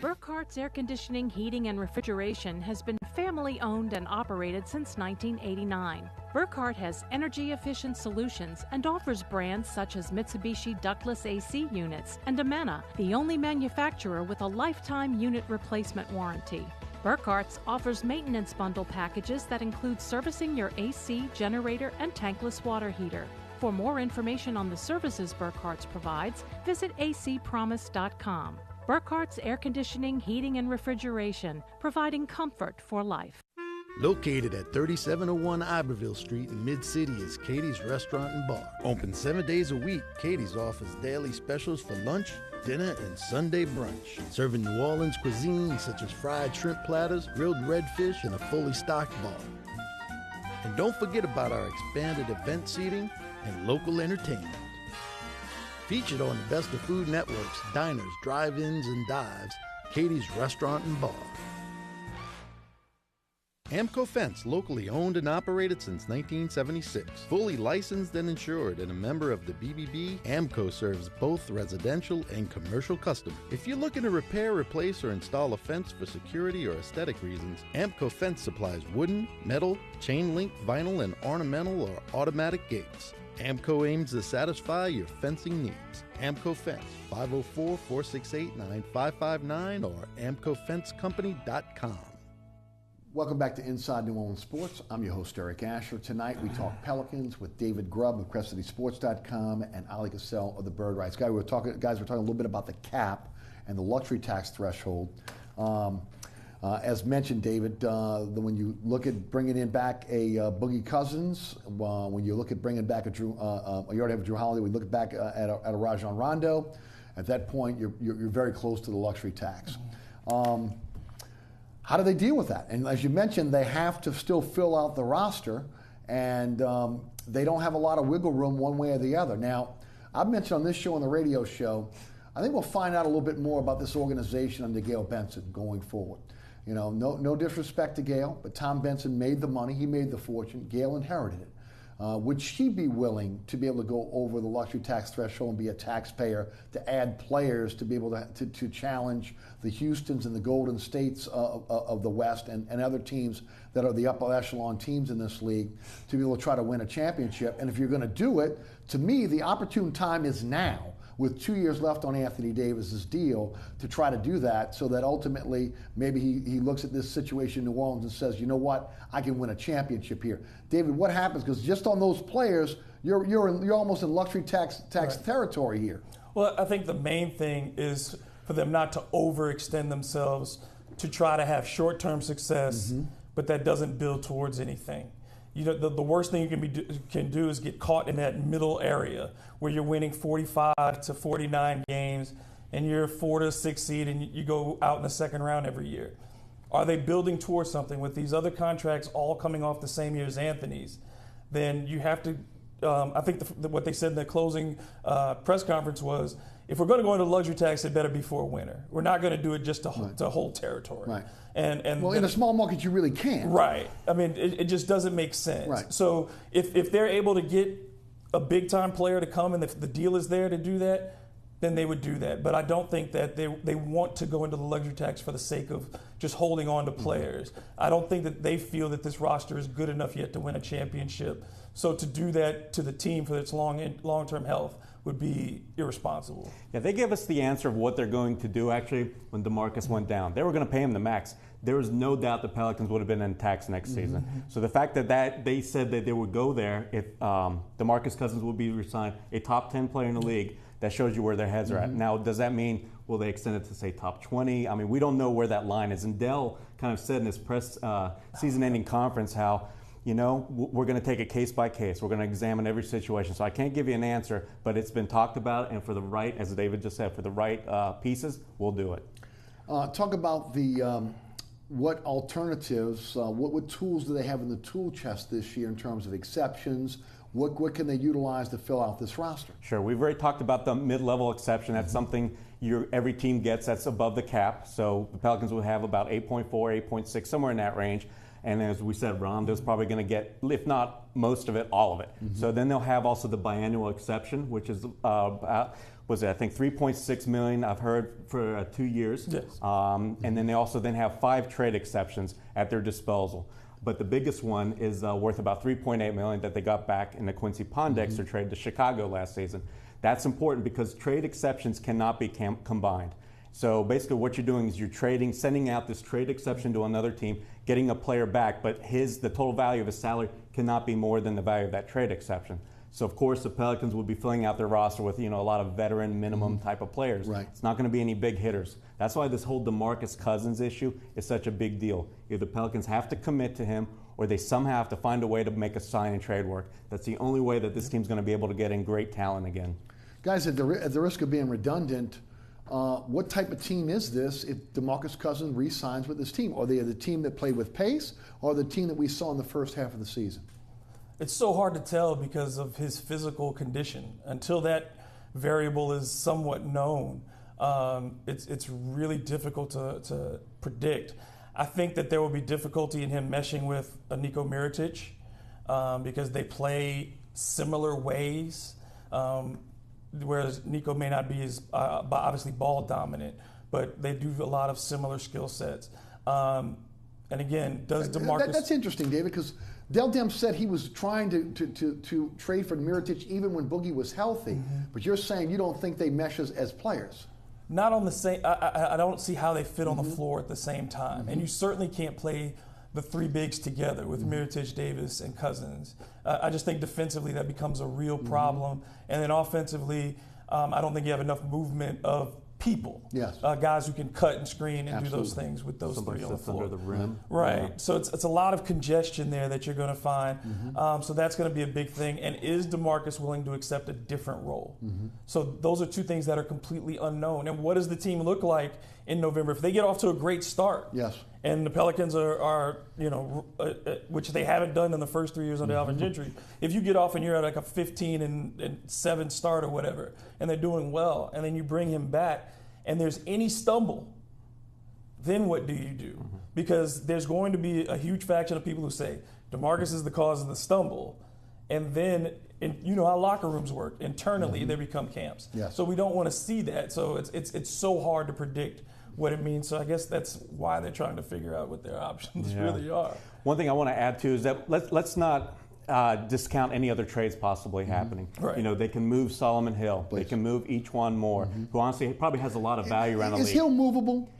Burkhart's Air Conditioning, Heating, and Refrigeration has been family-owned and operated since 1989. Burkhart has energy-efficient solutions and offers brands such as Mitsubishi ductless AC units and Amana, the only manufacturer with a lifetime unit replacement warranty. Burkhart's offers maintenance bundle packages that include servicing your AC, generator, and tankless water heater. For more information on the services Burkhart's provides, visit acpromise.com. Burkhart's Air Conditioning, Heating, and Refrigeration, providing comfort for life. Located at 3701 Iberville Street in Mid-City is Katie's Restaurant and Bar. Open 7 days a week, Katie's offers daily specials for lunch, dinner, and Sunday brunch. Serving New Orleans cuisine such as fried shrimp platters, grilled redfish, and a fully stocked bar. And don't forget about our expanded event seating and local entertainment. Featured on the Best of Food Network's diners, drive-ins, and dives, Katie's Restaurant and Bar. Amco Fence, locally owned and operated since 1976. Fully licensed and insured and a member of the BBB, Amco serves both residential and commercial customers. If you're looking to repair, replace, or install a fence for security or aesthetic reasons, Amco Fence supplies wooden, metal, chain link, vinyl, and ornamental or automatic gates. Amco aims to satisfy your fencing needs. Amco Fence, 504-468-9559 or AmcoFenceCompany.com. Welcome back to Inside New Orleans Sports. I'm your host, Eric Asher. Tonight we talk Pelicans with David Grubb of CrescentCitySports.com and Oleh Kosel of the Bird Rights. Guys, we're talking a little bit about the cap and the luxury tax threshold. As mentioned, David, when you look at bringing in back a Boogie Cousins, when you look at bringing back a Drew, you already have a Drew Holiday. We look back at a Rajon Rondo. At that point, you're very close to the luxury tax. How do they deal with that? And as you mentioned, they have to still fill out the roster, and they don't have a lot of wiggle room one way or the other. Now, I've mentioned on this show, on the radio show, I think we'll find out a little bit more about this organization under Gail Benson going forward. You know, no disrespect to Gail, but Tom Benson made the money, he made the fortune, Gail inherited it. Would she be willing to be able to go over the luxury tax threshold and be a taxpayer to add players to be able to challenge the Houstons and the Golden States of the West and other teams that are the upper echelon teams in this league to be able to try to win a championship? And if you're going to do it, to me, the opportune time is now, with 2 years left on Anthony Davis's deal, to try to do that, so that ultimately maybe he looks at this situation in New Orleans and says, you know what, I can win a championship here. David, what happens? Because just on those players, you're almost in luxury tax right. territory here. Well, I think the main thing is for them not to overextend themselves to try to have short-term success, but that doesn't build towards anything. You know, the worst thing you can do is get caught in that middle area where you're winning 45 to 49 games and you're 4 to 6 seed and you go out in the second round every year. Are they building towards something with these other contracts all coming off the same year as Anthony's? Then you have to, I think what they said in the closing press conference was, if we're going to go into luxury tax, it better be for a winner. We're not going to do it just to hold territory. Right. And well, in a small market, you really can't. Right. I mean, it just doesn't make sense. Right. So if they're able to get a big-time player to come and if the deal is there to do that, then they would do that. But I don't think that they want to go into the luxury tax for the sake of just holding on to players. I don't think that they feel that this roster is good enough yet to win a championship. So to do that to the team for its long-term health would be irresponsible. Yeah, they gave us the answer of what they're going to do actually when DeMarcus went down. They were going to pay him the max. There was no doubt the Pelicans would have been in tax next season. So the fact that they said that they would go there if DeMarcus Cousins would be re-signed, a top 10 player in the league, that shows you where their heads are at. Now, does that mean, will they extend it to, say, top 20? I mean, we don't know where that line is. And Dell kind of said in his press season-ending conference how, you know, we're going to take it case by case. We're going to examine every situation. So I can't give you an answer, but it's been talked about, and for the right, as David just said, for the right pieces, we'll do it. Talk about the what alternatives, what tools do they have in the tool chest this year in terms of exceptions? What can they utilize to fill out this roster? Sure. We've already talked about the mid-level exception. That's something every team gets that's above the cap. So the Pelicans will have about 8.4, 8.6, somewhere in that range. And as we said, Rondo's probably going to get, if not most of it, all of it. So then they'll have also the biannual exception, which is, I think, $3.6 million, I've heard, for 2 years. Yes. And then they also then have 5 trade exceptions at their disposal. But the biggest one is worth about $3.8 million that they got back in the Quincy Pondexter trade to Chicago last season. That's important because trade exceptions cannot be combined. So basically what you're doing is you're trading, sending out this trade exception to another team, getting a player back, but the total value of his salary cannot be more than the value of that trade exception. So of course the Pelicans will be filling out their roster with a lot of veteran minimum type of players. Right. It's not going to be any big hitters. That's why this whole DeMarcus Cousins issue is such a big deal. Either the Pelicans have to commit to him or they somehow have to find a way to make a sign and trade work. That's the only way that this team's going to be able to get in great talent again. Guys, at the risk of being redundant, what type of team is this if DeMarcus Cousins re-signs with this team? Are they the team that played with pace or the team that we saw in the first half of the season? It's so hard to tell because of his physical condition. Until that variable is somewhat known, it's really difficult to predict. I think that there will be difficulty in him meshing with Nico Mirotic because they play similar ways. Whereas Nico may not be as obviously ball dominant, but they do a lot of similar skill sets. And again, does DeMarcus? That's interesting, David, because Del Dem said he was trying to trade for Mirotic even when Boogie was healthy. But you're saying you don't think they mesh as players. Not on the same. I don't see how they fit on the floor at the same time. And you certainly can't play the three bigs together with Mirotic, Davis, and Cousins. I just think defensively that becomes a real problem. And then offensively, I don't think you have enough movement of people. Yes. Guys who can cut and screen and Absolutely. do those things with those Somebody three on the sits floor. under the rim. Right. Yeah. So it's a lot of congestion there that you're going to find. So that's going to be a big thing. And is DeMarcus willing to accept a different role? So those are two things that are completely unknown. And what does the team look like in November? If they get off to a great start, Yes. and the Pelicans are which they haven't done in the first 3 years under Alvin Gentry. If you get off and you're at like a 15-7 start or whatever, and they're doing well, and then you bring him back, and there's any stumble, then what do you do? Because there's going to be a huge faction of people who say DeMarcus is the cause of the stumble, and then you know how locker rooms work. Internally, they become camps. Yes. So we don't want to see that. So it's so hard to predict what it means. So I guess that's why they're trying to figure out what their options really are. One thing I want to add too is that let's not discount any other trades possibly happening. Right. You know, they can move Solomon Hill. They can move Eachwan Moore, who honestly probably has a lot of value around the league. Is Hill movable?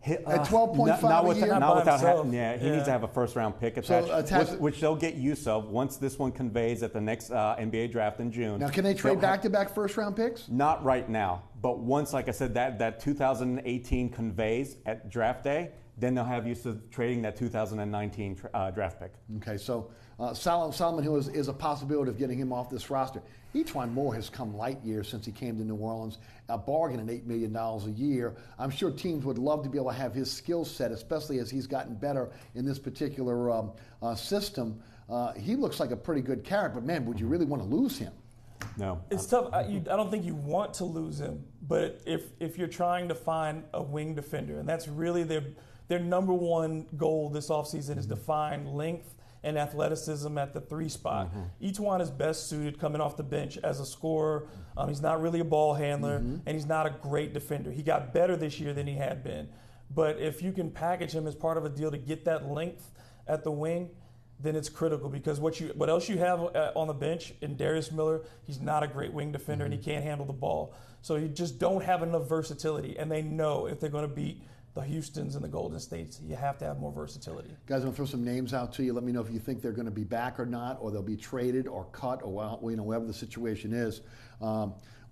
At 12.5 a year? Not without himself. he needs to have a first-round pick attached, which they'll get use of once this one conveys at the next NBA draft in June. Now, can they trade back-to-back first-round picks? Not right now, but once, like I said, that 2018 conveys at draft day, then they'll have use of trading that 2019 draft pick. Okay, so Solomon Hill is a possibility of getting him off this roster. Eachwan Moore has come light years since he came to New Orleans, a bargain at $8 million a year. I'm sure teams would love to be able to have his skill set, especially as he's gotten better in this particular system. He looks like a pretty good carrot, but man, would you really want to lose him? No. It's tough. I don't think you want to lose him, but if you're trying to find a wing defender, and that's really their number one goal this offseason is to find length and athleticism at the 3 spot. Each one is best suited coming off the bench as a scorer. He's not really a ball handler, and he's not a great defender. He got better this year than he had been. But if you can package him as part of a deal to get that length at the wing, then it's critical, because what else you have on the bench in Darius Miller, he's not a great wing defender and he can't handle the ball. So you just don't have enough versatility, and they know if they're going to beat the Houstons and the Golden States, you have to have more versatility. Guys, I'm going to throw some names out to you. Let me know if you think they're going to be back or not, or they'll be traded or cut, or whatever the situation is.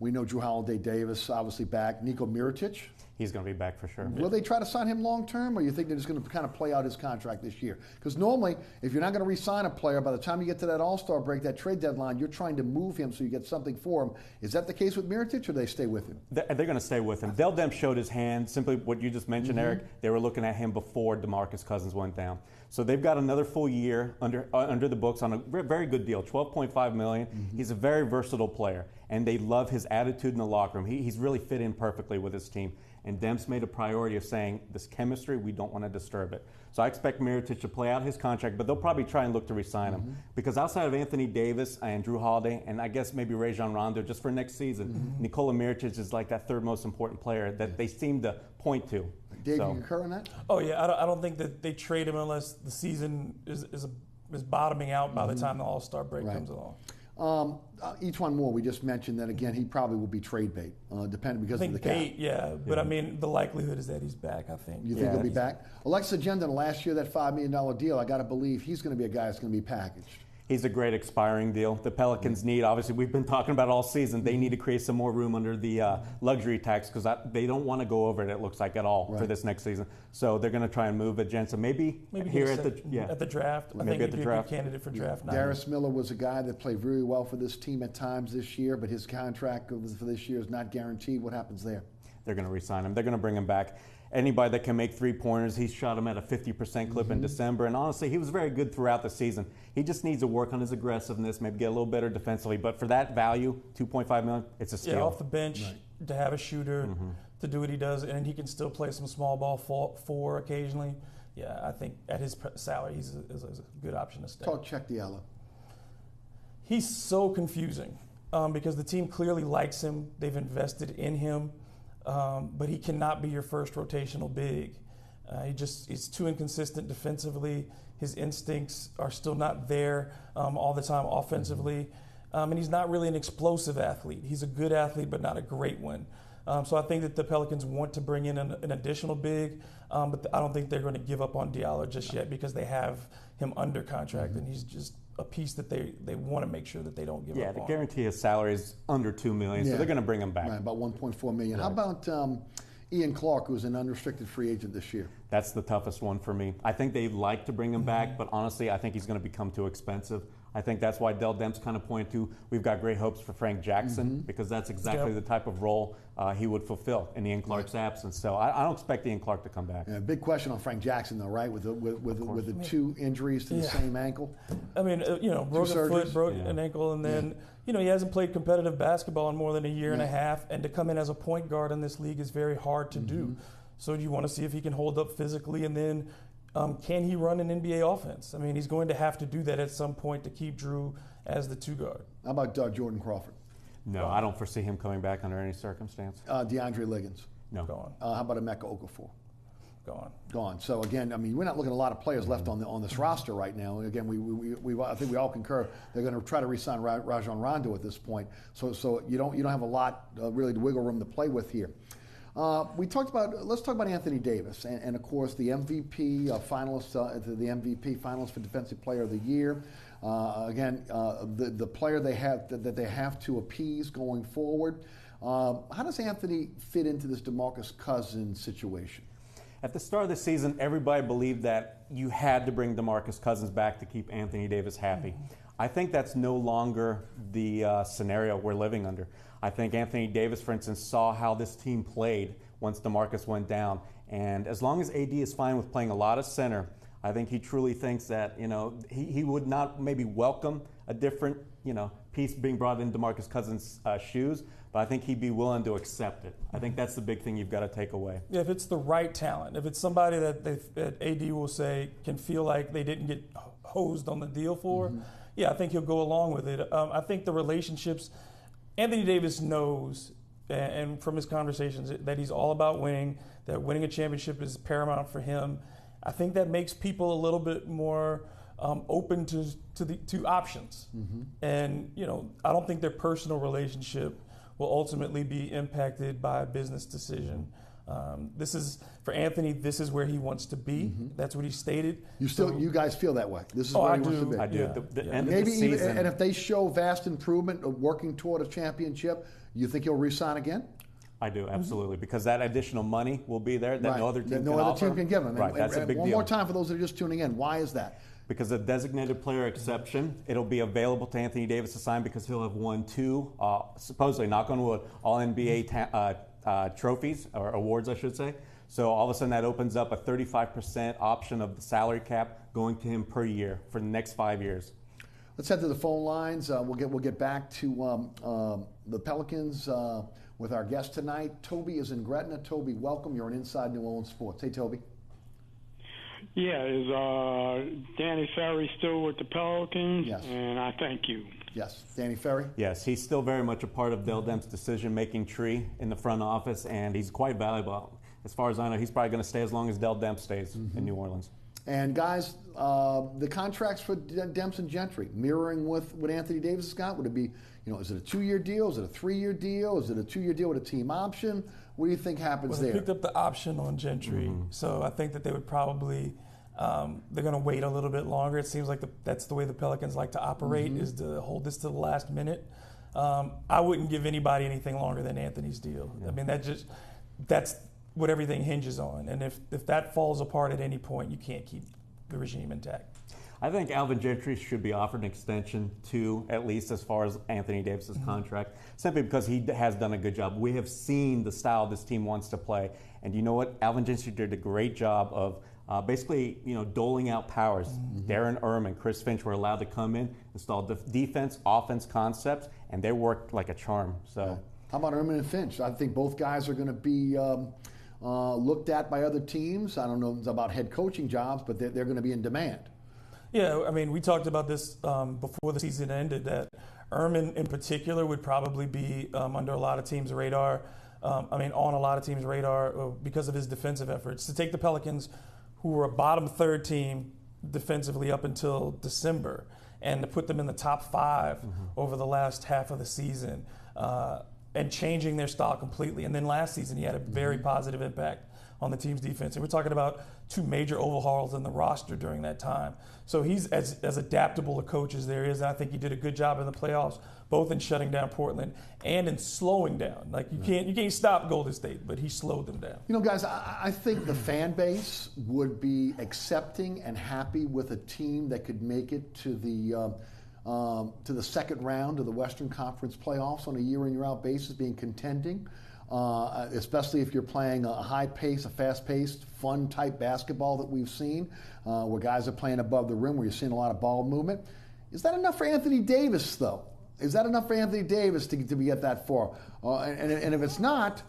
We know Drew Holiday-Davis obviously back. Niko Mirotic. He's going to be back for sure. Will they try to sign him long term, or you think they're just going to kind of play out his contract this year? Because normally, if you're not going to re-sign a player, by the time you get to that All-Star break, that trade deadline, you're trying to move him so you get something for him. Is that the case with Mirotic, or do they stay with him? They're going to stay with him. Dell Demp showed his hand. Simply what you just mentioned, Eric. They were looking at him before DeMarcus Cousins went down. So they've got another full year under the books on a very good deal, $12.5 million. He's a very versatile player, and they love his attitude in the locker room. He's really fit in perfectly with his team. And Demp's made a priority of saying, this chemistry, we don't want to disturb it. So I expect Mirotic to play out his contract, but they'll probably try and look to re-sign him. Because outside of Anthony Davis and Drew Holiday, and I guess maybe Rajon Rondo just for next season, Nikola Mirotic is like that third most important player that they seem to point to. Dave, you concur on that? Oh, yeah. I don't think that they trade him unless the season is bottoming out by the time the All-Star break comes along. Eachwan Moore, we just mentioned that again. He probably will be trade bait, depending because of the cap. Yeah, but I mean, the likelihood is that he's back, I think. You think he'll be back? Alexis Agenda, last year, that $5 million deal, I got to believe he's going to be a guy that's going to be packaged. He's a great expiring deal. The Pelicans need, obviously, we've been talking about it all season, they need to create some more room under the luxury tax because they don't want to go over it looks like, at all for this next season. So they're going to try and move it, Jen. So maybe here at the draft. I think he'd be a good candidate for draft night. Darius Miller was a guy that played very well for this team at times this year, but his contract for this year is not guaranteed. What happens there? They're going to re-sign him. They're going to bring him back. Anybody that can make three-pointers, he's shot him at a 50% clip in December. And honestly, he was very good throughout the season. He just needs to work on his aggressiveness, maybe get a little better defensively. But for that value, $2.5 million, it's a steal. Yeah, off the bench, to have a shooter, to do what he does, and he can still play some small ball four occasionally. Yeah, I think at his salary, he's a good option to stay. Talk Check Diallo. He's so confusing because the team clearly likes him. They've invested in him. But he cannot be your first rotational big. He's too inconsistent defensively. His instincts are still not there all the time offensively. And he's not really an explosive athlete. He's a good athlete, but not a great one. So I think that the Pelicans want to bring in an additional big, but I don't think they're going to give up on Diallo just yet because they have him under contract and he's just a piece that they want to make sure that they don't give up on. Yeah, the guarantee of salary is under $2 million, so they're going to bring him back. Right, about $1.4 million. Right. How about Ian Clark, who's an unrestricted free agent this year? That's the toughest one for me. I think they'd like to bring him back, but honestly, I think he's going to become too expensive. I think that's why Dell Demps kind of pointed to, we've got great hopes for Frank Jackson, because that's exactly the type of role he would fulfill in Ian Clark's absence. So I don't expect Ian Clark to come back. Yeah, big question on Frank Jackson, though, right? With the two injuries to the same ankle. I mean, broke a foot, broke an ankle, and then he hasn't played competitive basketball in more than a year and a half. And to come in as a point guard in this league is very hard to do. So you want to see if he can hold up physically, and then can he run an NBA offense? I mean, he's going to have to do that at some point to keep Drew as the two guard. How about Jordan Crawford? No, I don't foresee him coming back under any circumstance. DeAndre Liggins? No. Gone. How about Emeka Okafor? Gone. So again, I mean, we're not looking at a lot of players left on this roster right now. Again, I think we all concur they're going to try to re-sign Rajon Rondo at this point. So you don't have a lot really wiggle room to play with here. Let's talk about Anthony Davis and of course the MVP finalist, the MVP finalist for Defensive Player of the Year. The player that they have to appease going forward. How does Anthony fit into this DeMarcus Cousins situation? At the start of the season, everybody believed that you had to bring DeMarcus Cousins back to keep Anthony Davis happy. I think that's no longer the scenario we're living under. I think Anthony Davis, for instance, saw how this team played once DeMarcus went down. And as long as AD is fine with playing a lot of center, I think he truly thinks that, he would not maybe welcome a different, piece being brought in DeMarcus Cousins' shoes, but I think he'd be willing to accept it. I think that's the big thing you've got to take away. Yeah, if it's the right talent, if it's somebody that AD will say can feel like they didn't get hosed on the deal for, yeah, I think he'll go along with it. I think the relationships, Anthony Davis knows, and from his conversations, that he's all about winning, that winning a championship is paramount for him. I think that makes people a little bit more open to options. And, I don't think their personal relationship will ultimately be impacted by a business decision. This is, for Anthony, this is where he wants to be. That's what he stated. You guys feel that way? This is where he wants to be? I do. Yeah. The end of the season. And if they show vast improvement of working toward a championship, you think he'll re-sign again? I do, absolutely, because that additional money will be there that no other team can offer. Team can give him. Right, that's a big deal. One more time for those that are just tuning in, why is that? Because of designated player exception, it'll be available to Anthony Davis to sign because he'll have won two, supposedly, knock on wood, All-NBA trophies, or awards, I should say. So all of a sudden that opens up a 35% option of the salary cap going to him per year for the next 5 years. Let's head to the phone lines. We'll get back to the Pelicans with our guest tonight. Toby is in Gretna. Toby, welcome. You're on Inside New Orleans Sports. Hey, Toby. Yeah, is Danny Ferry still with the Pelicans? Yes. And I thank you. Yes. Danny Ferry? Yes, he's still very much a part of Dell Demps' decision-making tree in the front office, and he's quite valuable. As far as I know, he's probably going to stay as long as Dell Demps stays in New Orleans. And guys, the contracts for Demps and Gentry, mirroring with what Anthony Davis has got, would it be, is it a 2-year deal? Is it a 3-year deal? Is it a 2-year deal with a team option? What do you think happens there? They picked up the option on Gentry, so I think that they would probably, they're going to wait a little bit longer. It seems like that's the way the Pelicans like to operate, is to hold this to the last minute. I wouldn't give anybody anything longer than Anthony's deal. I mean, that's what everything hinges on. And if that falls apart at any point, you can't keep the regime intact. I think Alvin Gentry should be offered an extension too, at least as far as Anthony Davis's contract, simply because he has done a good job. We have seen the style this team wants to play. And you know what? Alvin Gentry did a great job of basically, doling out powers. Darren Erm and Chris Finch were allowed to come in, install defense, offense concepts, and they worked like a charm. So, yeah. How about Erman and Finch? I think both guys are going to be looked at by other teams. I don't know about head coaching jobs, but they're going to be in demand. Yeah, I mean, we talked about this before the season ended, that Erman in particular would probably be under a lot of teams' radar. On a lot of teams' radar because of his defensive efforts. To take the Pelicans, who were a bottom third team defensively up until December, and to put them in the top 5 over the last half of the season, and changing their style completely. And then last season, he had a very positive impact on the team's defense. And we're talking about 2 major overhauls in the roster during that time. So he's as adaptable a coach as there is. And I think he did a good job in the playoffs, both in shutting down Portland and in slowing down. Like you can't stop Golden State, but he slowed them down. You know, guys, I think the fan base would be accepting and happy with a team that could make it to the second round of the Western Conference playoffs on a year-in, year-out basis, being contending. Especially if you're playing a high-paced, a fast-paced, fun-type basketball that we've seen, where guys are playing above the rim, where you're seeing a lot of ball movement. Is that enough for Anthony Davis, though? Is that enough for Anthony Davis to get that far? And if it's not,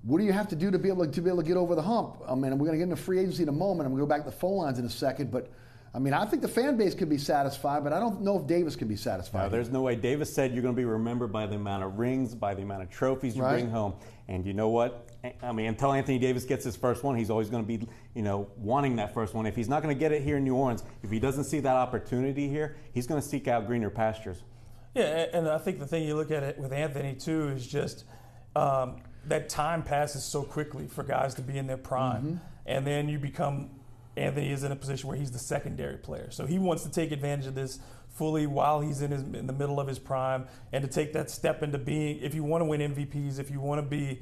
what do you have to do to be able to get over the hump? I mean, we're going to get into free agency in a moment. I'm going to go back to the phone lines in a second, but I mean, I think the fan base could be satisfied, but I don't know if Davis can be satisfied. No, there's no way. Davis said you're going to be remembered by the amount of rings, by the amount of trophies you bring home. And you know what? I mean, until Anthony Davis gets his first one, he's always going to be, wanting that first one. If he's not going to get it here in New Orleans, if he doesn't see that opportunity here, he's going to seek out greener pastures. Yeah, and I think the thing you look at it with Anthony, too, is just that time passes so quickly for guys to be in their prime. Mm-hmm. And then you become – Anthony is in a position where he's the secondary player. So he wants to take advantage of this fully while he's in the middle of his prime, and to take that step into being, if you want to win MVPs, if you want to be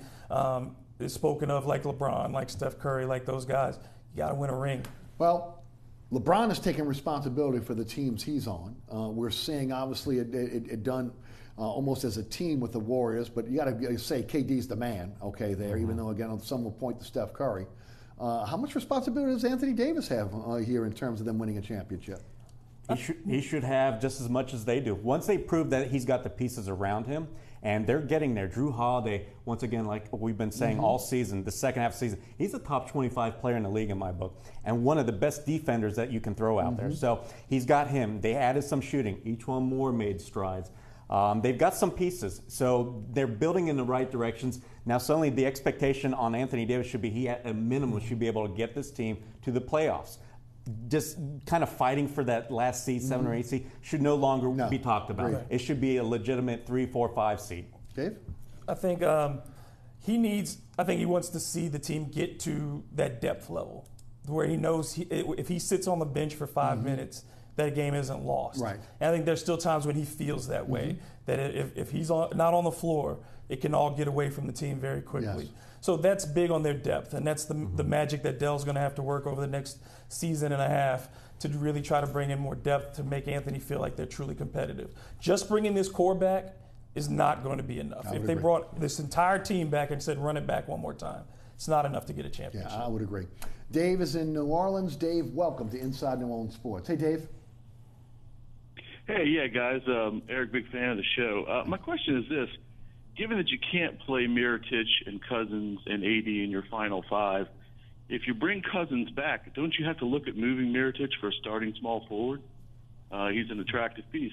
spoken of like LeBron, like Steph Curry, like those guys, you got to win a ring. Well, LeBron is taking responsibility for the teams he's on. We're seeing, obviously, it done almost as a team with the Warriors, but you got to say KD's the man, okay, there, even though, again, some will point to Steph Curry. How much responsibility does Anthony Davis have here in terms of them winning a championship? He should have just as much as they do. Once they prove that he's got the pieces around him, and they're getting there. Drew Holiday, once again, like we've been saying all season, the second half of the season, he's a top 25 player in the league in my book, and one of the best defenders that you can throw out there. So he's got him. They added some shooting. Each one more made strides. They've got some pieces, so they're building in the right directions. Now, suddenly the expectation on Anthony Davis should be he, at a minimum, should be able to get this team to the playoffs. Just kind of fighting for that last seed, 7 or 8 seed, should no longer be talked about. Right. It should be a legitimate 3, 4, 5 seed. Dave? I think he wants to see the team get to that depth level where he knows if he sits on the bench for 5 minutes, that game isn't lost. Right. And I think there's still times when he feels that way, that if he's not on the floor, it can all get away from the team very quickly. Yes. So that's big on their depth, and that's the magic that Dell's going to have to work over the next season and a half to really try to bring in more depth to make Anthony feel like they're truly competitive. Just bringing this core back is not going to be enough. If they brought this entire team back and said run it back one more time, it's not enough to get a championship. Yeah, I would agree. Dave is in New Orleans. Dave, welcome to Inside New Orleans Sports. Hey, Dave. Hey, yeah, guys. Eric, big fan of the show. My question is this. Given that you can't play Mirotic and Cousins and AD in your final 5, if you bring Cousins back, don't you have to look at moving Mirotic for a starting small forward? He's an attractive piece.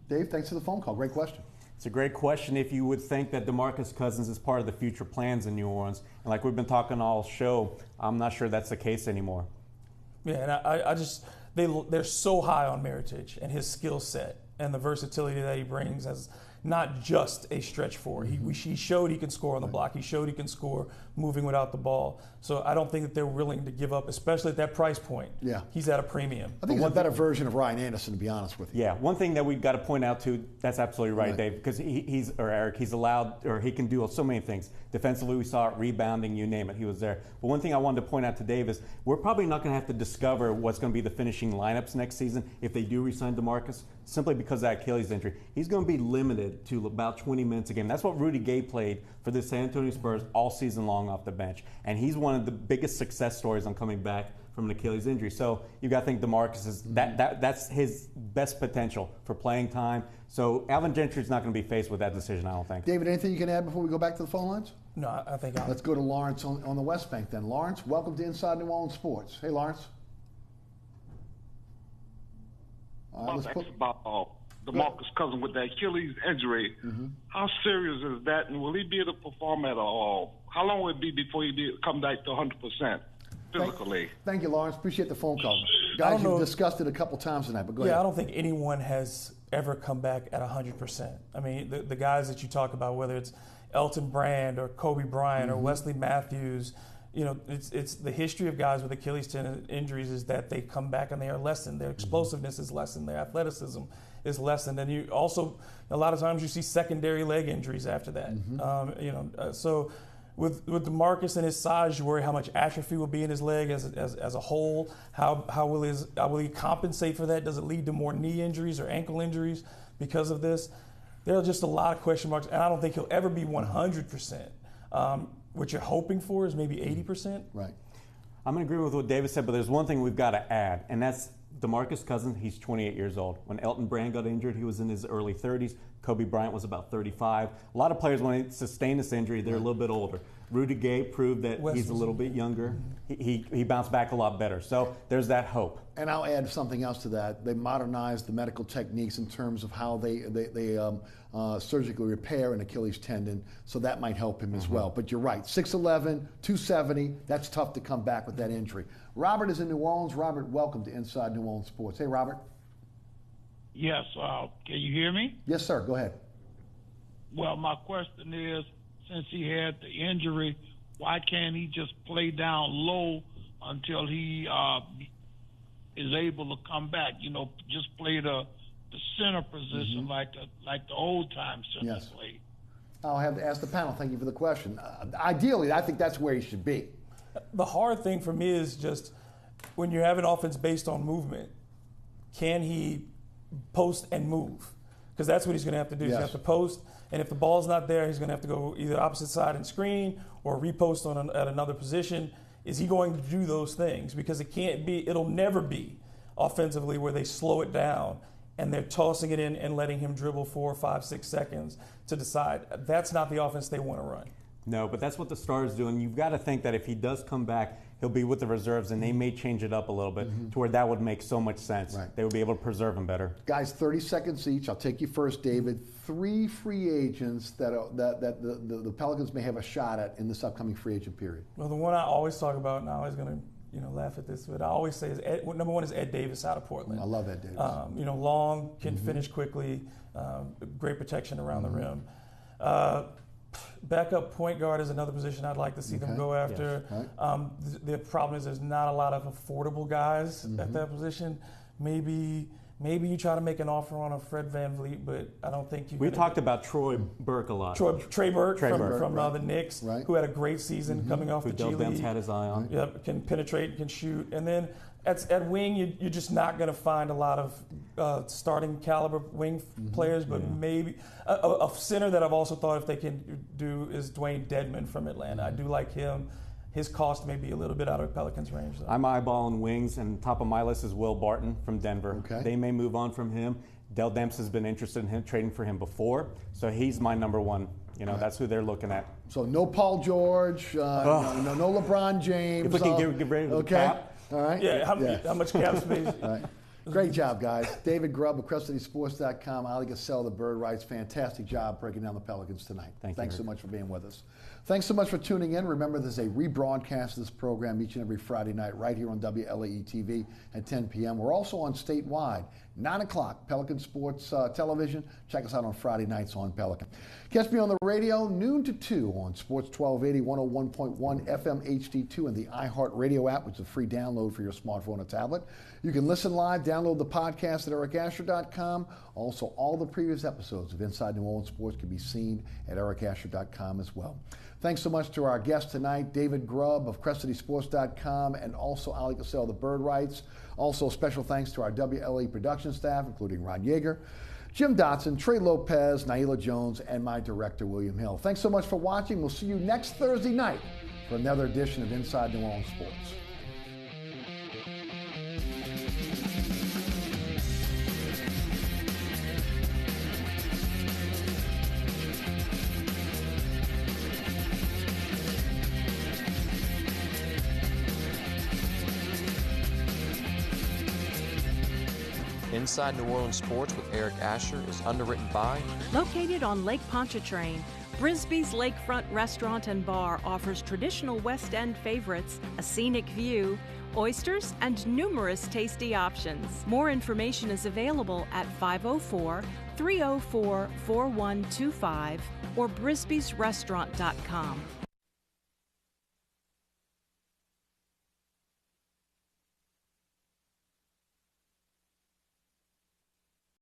Dave, thanks for the phone call. Great question. It's a great question if you would think that DeMarcus Cousins is part of the future plans in New Orleans. And like we've been talking all show, I'm not sure that's the case anymore. Yeah, and they're so high on Mirotic and his skill set and the versatility that he brings as not just a stretch forward. He showed he can score on the block. He showed he can score moving without the ball. So I don't think that they're willing to give up, especially at that price point. Yeah. He's at a premium. I think he's a better version of Ryan Anderson, to be honest with you. Yeah, one thing that we've got to point out too, that's absolutely right, Dave, because Eric, he's allowed, or he can do so many things. Defensively, we saw it, rebounding, you name it, he was there. But one thing I wanted to point out to Dave is we're probably not going to have to discover what's going to be the finishing lineups next season if they do re-sign DeMarcus, simply because of that Achilles injury. He's going to be limited to about 20 minutes a game. That's what Rudy Gay played for the San Antonio Spurs all season long off the bench. And he's one of the biggest success stories on coming back from an Achilles injury. So you got to think DeMarcus is that's his best potential for playing time. So Alvin Gentry's not going to be faced with that decision, I don't think. David, anything you can add before we go back to the phone lines? No, I think Let's go to Lawrence on the West Bank then. Lawrence, welcome to Inside New Orleans Sports. Hey, Lawrence. DeMarcus Cousins with the Achilles injury. How serious is that, and will he be able to perform at all? How long will it be before he come back to 100% physically? Thank you, Lawrence. Appreciate the phone call. Guys, you've discussed it a couple times tonight, but go ahead. Yeah, I don't think anyone has ever come back at 100%. I mean, the guys that you talk about, whether it's Elton Brand or Kobe Bryant or Wesley Matthews, it's the history of guys with Achilles tendon injuries is that they come back and they are lessened. Their explosiveness is lessened. Their athleticism is lessened. And you also, a lot of times you see secondary leg injuries after that. So with DeMarcus and his size, you worry how much atrophy will be in his leg as a whole. How will he compensate for that? Does it lead to more knee injuries or ankle injuries because of this? There are just a lot of question marks, and I don't think he'll ever be 100%. What you're hoping for is maybe 80%. Right. I'm going to agree with what David said, but there's one thing we've got to add, and that's DeMarcus Cousins. He's 28 years old. When Elton Brand got injured, he was in his early 30s. Kobe Bryant was about 35. A lot of players, when they sustain this injury, they're a little bit older. Rudy Gay proved that he's a little bit younger. He bounced back a lot better. So there's that hope. And I'll add something else to that. They modernized the medical techniques in terms of how they surgically repair an Achilles tendon, so that might help him as well. But you're right, 6'11", 270, that's tough to come back with that injury. Robert is in New Orleans. Robert, welcome to Inside New Orleans Sports. Hey, Robert. Yes, can you hear me? Yes, sir, go ahead. Well, my question is, since he had the injury, why can't he just play down low until he is able to come back? Just play the center position like the old time center played. I'll have to ask the panel. Thank you for the question. Ideally, I think that's where he should be. The hard thing for me is just when you have an offense based on movement, can he post and move? Because that's what he's going to have to do. He's going to have to post, and if the ball's not there, he's going to have to go either opposite side and screen or repost at another position. Is he going to do those things? Because it'll never be offensively where they slow it down and they're tossing it in and letting him dribble 4, 5, 6 seconds to decide. That's not the offense they want to run. No, but that's what the Stars do, and you've got to think that if he does come back, he'll be with the reserves, and they may change it up a little bit to where that would make so much sense. Right. They would be able to preserve him better. Guys, 30 seconds each. I'll take you first, David. 3 free agents that the Pelicans may have a shot at in this upcoming free agent period. Well, the one I always talk about, and I always going to laugh at this, but I always say is number one is Ed Davis out of Portland. I love Ed Davis. Long, can finish quickly, great protection around the rim. Backup point guard is another position I'd like to see them go after. Yes. Right. The problem is there's not a lot of affordable guys at that position. Maybe you try to make an offer on a Fred VanVleet, but I don't think you. We talked about Troy Burke a lot. Trey Burke from the Knicks, who had a great season coming off the G League. Dell had his eye on. Yep, can penetrate, can shoot, and then at wing you're just not going to find a lot of starting caliber wing players, but maybe a center that I've also thought if they can do is Dwayne Dedman from Atlanta. I do like him. His cost may be a little bit out of Pelicans' range, though. I'm eyeballing wings, and top of my list is Will Barton from Denver. Okay. They may move on from him. Dell Demps has been interested in him, trading for him before, so he's my number one. That's who they're looking at. So no Paul George, no LeBron James. If we can get rid of the cap. All right. Yeah, how much cap space? All right. Great job, guys. David Grubb of CrescentCitySports.com, Oleh Kosel, the Bird Rights. Fantastic job breaking down the Pelicans tonight. Thanks so much for being with us. Thanks so much for tuning in. Remember, there's a rebroadcast of this program each and every Friday night right here on WLAE-TV at 10 p.m. We're also on statewide, 9 o'clock, Pelican Sports Television. Check us out on Friday nights on Pelican. Catch me on the radio, noon to 2 on Sports 1280, 101.1 FM HD2 and the iHeartRadio app, which is a free download for your smartphone or tablet. You can listen live, download the podcast at ericasher.com. Also, all the previous episodes of Inside New Orleans Sports can be seen at ericasher.com as well. Thanks so much to our guest tonight, David Grubb of CrescentCitySports.com, and also Oleh Kosel, the Bird Rights. Also, special thanks to our WLA production staff, including Ron Yeager, Jim Dotson, Trey Lopez, Naila Jones, and my director, William Hill. Thanks so much for watching. We'll see you next Thursday night for another edition of Inside New Orleans Sports. Inside New Orleans Sports with Eric Asher is underwritten by... Located on Lake Pontchartrain, Brisbee's Lakefront Restaurant and Bar offers traditional West End favorites, a scenic view, oysters, and numerous tasty options. More information is available at 504-304-4125 or brisbeesrestaurant.com.